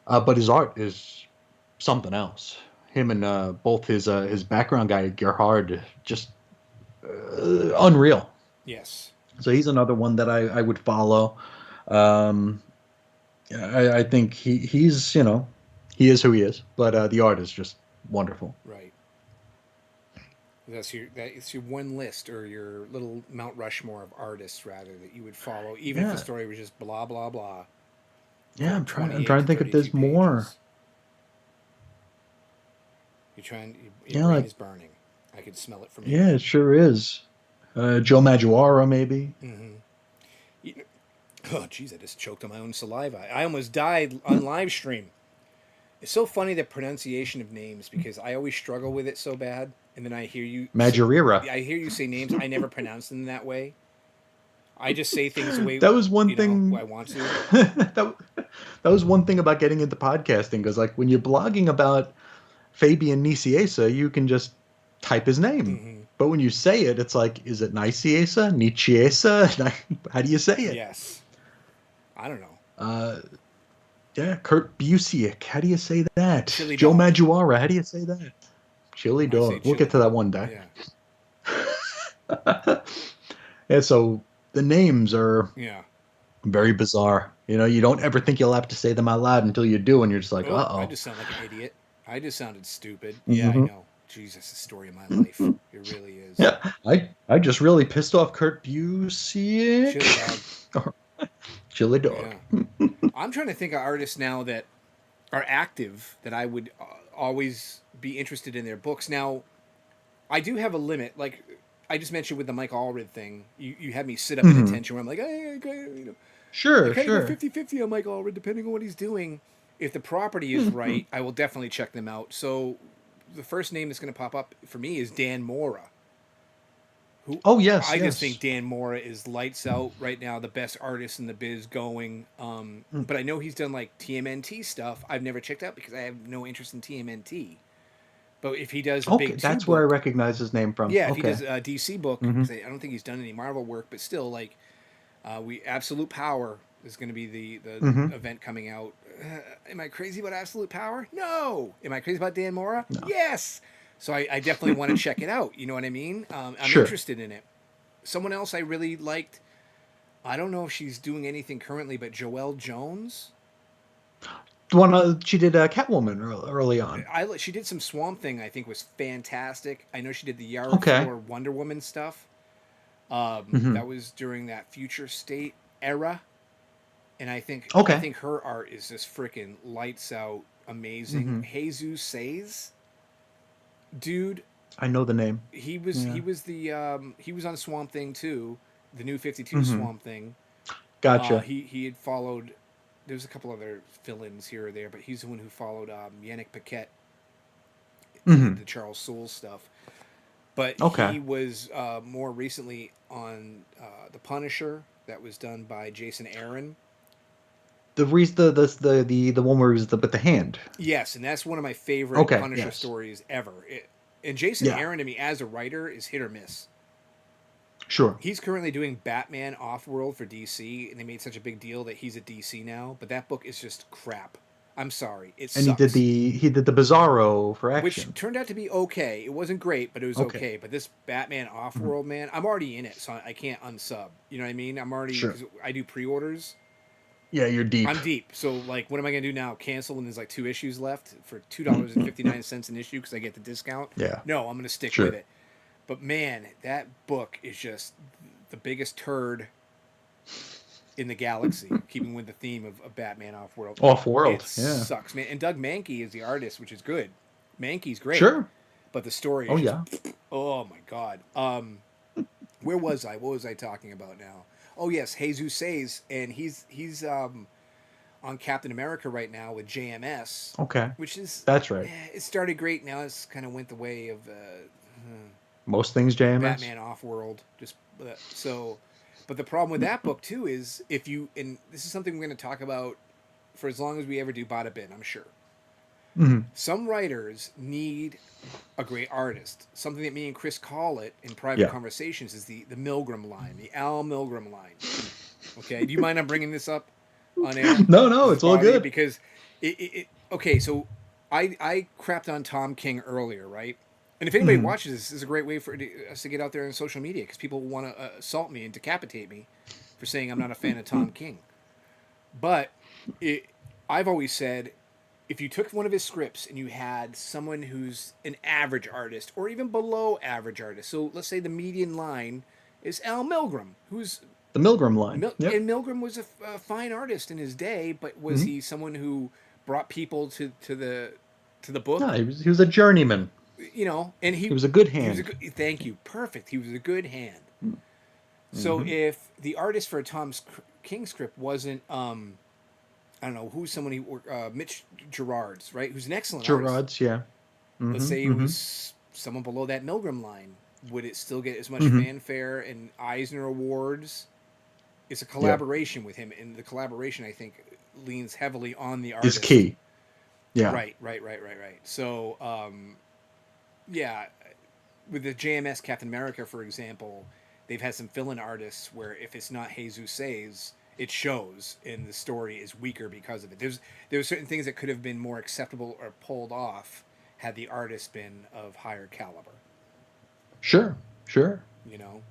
But his art is something else. Him and both his background guy Gerhard, just unreal. Yes. So he's another one that I would follow. Um, I think he's he is who he is, but the art is just wonderful. Right. That's your one list or your little Mount Rushmore of artists rather that you would follow, even if the Yeah, story was just blah blah blah yeah. for I'm trying. I'm 28 trying to to think if 32 there's more. pages. You're trying. Your Yeah, brain like is burning. I can smell it from yeah, here. it sure is. Joe Maduara, maybe. Mm-hmm. Oh, jeez, I just choked on my own saliva. I almost died on live stream. It's so funny the pronunciation of names because I always struggle with it so bad, and then Majorera. I hear you say names. I never pronounce them that way. I just say things the way That was one I thing. want to. that that was one thing about getting into podcasting, because like when you're blogging about Fabian Niciesa, you can just type his name. Mm-hmm. But when you say it, it's like, is it Niciesa? Niciesa? How do you say it? Yes, I don't know. Uh, yeah, Kurt Busiek. How do you say that? Chili Joe dog. Maduara. How do you say that? Chili I say dog. We'll chili get to that dog. one day. Yeah, Yeah, so the names are yeah. very bizarre. You don't ever think you'll have to say them out loud until you do, and you're just like, Oh, uh I oh. just sound like an idiot. I just sounded stupid. Yeah, I Hmm. know. Jesus, the story of my life. It really is. Yeah, I just really pissed off Kurt Busiek. Chili dog. Chili dog. Yeah. I'm trying to think of artists now that are active that I would always be interested in their books. Now, I do have a limit. Like I just mentioned with the Mike Allred thing, you had me sit up in Hmm. attention where I'm like, hey, I Sure, kind of go sure. 50-50 on Mike Allred depending on what he's doing. If the property is right, I will definitely check them out. So the first name that's going to pop up for me is Dan Mora, who Oh yes, I just think yes. Dan Mora is lights out right now, the best artist in the biz going. Mm. But I know he's done like TMNT stuff. I've never checked out because I have no interest in TMNT. But if he does a Okay, big two that's where I book, recognize his name from. yeah, if he Okay. does a DC book, Hmm. because I don't think he's done any Marvel work, but still, like we Absolute Power is going to be the Hmm. event coming out. Am I crazy about Absolute Power? No. Am I crazy about Dan Mora? No. Yes. So I definitely want to check it out. You know what I mean? I'm Sure. interested in it. Someone else I really liked. I don't know if she's doing anything currently, but Joelle Jones. The one she did Catwoman early on. She did some Swamp Thing. I think was fantastic. I know she did the Yara Okay. Flor Wonder Woman stuff. Hmm. That was during that Future State era, and I Okay. think her art is just freaking lights out, amazing. Hmm. Jesus Says, dude, I know the name. he Yeah. was the he was on Swamp Thing too, the new 52 Hmm. Swamp Thing. Gotcha. He had followed. There's a couple other fill-ins here or there, but he's the one who followed Yannick Paquette and did Hmm. the Charles Soule stuff. But Okay. he was more recently on The Punisher, that was done by Jason Aaron. The reason the one where he was with the hand. Yes, and that's one of my favorite Okay. Punisher Yes. stories ever. And Jason Yeah. Aaron, to me, as a writer, is hit or miss. Sure. He's currently doing Batman Off-World for DC, and they made such a big deal that he's at DC now. But that book is just crap. I'm sorry, it And sucks. he did the Bizarro for Which Action. turned out to be okay. It wasn't great, but it was Okay. okay. But this Batman Mhm. Off-World, man, I'm already in it, so I can't unsub. You know what I mean? I'm already, Sure. because I do pre-orders. Yeah, you're deep. I'm deep. So like, what am I gonna do now? Cancel when there's like 2 issues left for $2.59 an issue because I get the discount? Yeah. No, I'm gonna stick with Sure. it. But man, that book is just the biggest turd in the galaxy, keeping with the theme of Batman Off World. Off It World. Yeah. sucks, man. And Doug Mankey is the artist, which is good. Mankey's great, Sure. but the story Oh is just, yeah. oh my god. Where was I? What was I talking about now? Oh yes, Jesus Says, and he's on Captain America right now with JMS, Okay. which is That's right. it started great. Now it's kind of went the way of Most things JMS. Batman Off World. Just so, but the problem with that book too is if you, and this is something we're going to talk about for as long as we ever do Bada Bin, I'm sure. Hmm. Some writers need a great artist. Something that me and Chris call it in private Yeah. conversations is the Milgram line, the Al Milgram line. Okay, do you mind I'm bringing this up on air? No, This it's all body? good. Because okay, so I crapped on Tom King earlier, right? And if anybody Mhm. watches this is a great way for us to get out there on social media because people want to assault me and decapitate me for saying I'm not a fan of Tom King. But I've always said if you took one of his scripts and you had someone who's an average artist or even below average artist, so let's say the median line is Al Milgram, who's The Milgram line. Yep. and Milgram was a fine artist in his day, but was Mhm. he someone who brought people to the book? No, he was a journeyman. You know, and He was a good he was a hand. good, thank you, perfect. He was a good hand. So Mm-hmm. if the artist for a King script wasn't I don't know who's someone who Mitch Gerards, right? Who's an excellent artist. Gerard's, yeah. Let's Mm-hmm. say it Mm-hmm. was someone below that Milgram line. Would it still get as much Mm-hmm. fanfare and Eisner Awards? It's a Yeah. collaboration with him, and the collaboration I think leans heavily on the Is artist. key. Yeah. Right. So, yeah, with the JMS Captain America, for example, they've had some fill-in artists where if it's not Jesus Says, it shows, and the story is weaker because of it. There were certain things that could have been more acceptable or pulled off had the artist been of higher caliber. Sure. Sure. You know.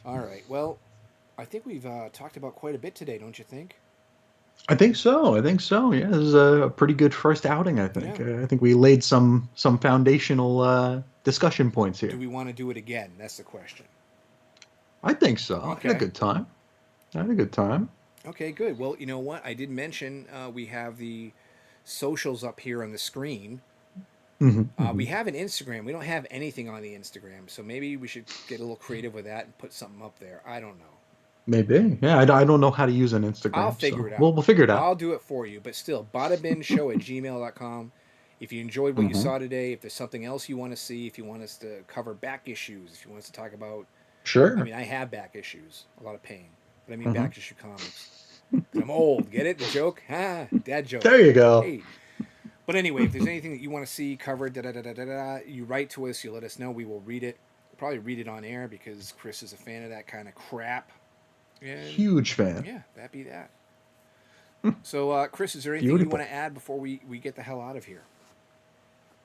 All right. Well, I think we've talked about quite a bit today, don't you think? I think so. I think so. Yeah, this is a pretty good first outing. I think. Yeah. I think we laid some foundational discussion points Do here. we want to do it again? That's the question. I think so. I Okay. had a good time. I had a good time. Okay, good. Well, you know what? I did mention we have the socials up here on the screen. Mm-hmm. We have an Instagram. We don't have anything on the Instagram, so maybe we should get a little creative with that and put something up there. I don't know. Maybe. Yeah, I don't know how to use an Instagram. I'll figure so it out. We'll figure it out. I'll do it for you. But still, badabinshow@gmail.com. If you enjoyed what you Mhm. saw today, if there's something else you want to see, if you want us to cover back issues, if you want us to talk about, Sure. I mean, I have back issues, a lot of pain, but I mean Mhm. back issue comics. 'Cause I'm old. Get it? The joke? Ha! Dad joke. There you go. Hey. But anyway, if there's anything that you want to see covered, you write to us. You let us know. We will read it. We'll probably read it on air because Chris is a fan of that kind of crap. And Huge fan. yeah, that be that. So, Chris, is there anything Beautiful. you want to add before we get the hell out of here?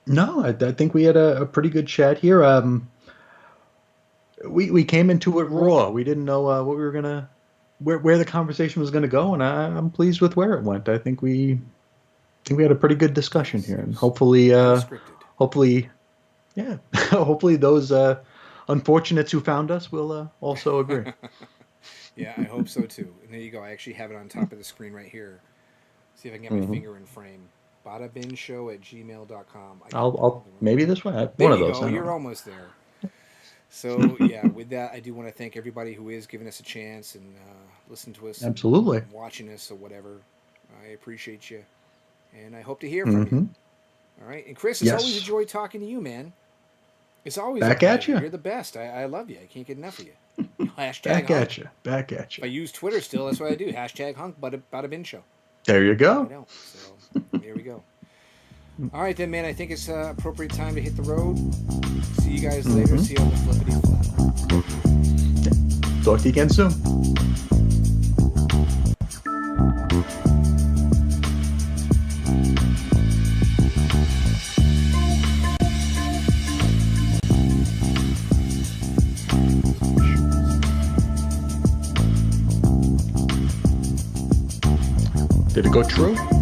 No, I think we had a pretty good chat here. We came into it raw. We didn't know what we were gonna, where the conversation was gonna go, and I'm pleased with where it went. I think we had a pretty good discussion here, and hopefully, Unscripted. yeah, hopefully those unfortunates who found us will also agree. Yeah, I hope so too. And there you go. I actually have it on top of the screen right here. See if I can get my finger in frame. badabinshow@gmail.com. I'll maybe this way. There One of you those. go. I don't You're know. almost there. So yeah, with that, I do want to thank everybody who is giving us a chance and listen to us, Absolutely. and watching us or whatever. I appreciate you, and I hope to hear from you. All right, and Chris, it's always a Yes. joy talking to you, man. It's always Back a at pleasure. ya. You're the best. I love you. I can't get enough of you. Hashtag Back hunk. at you. Back at If I you. use Twitter still, that's what I do. Hashtag hunk Bada Bin Show. There you I go. don't. So there we go. All right then, man. I think it's appropriate time to hit the road. See See you guys later. See you on the flippity flap. Talk to you again soon. Did it go true?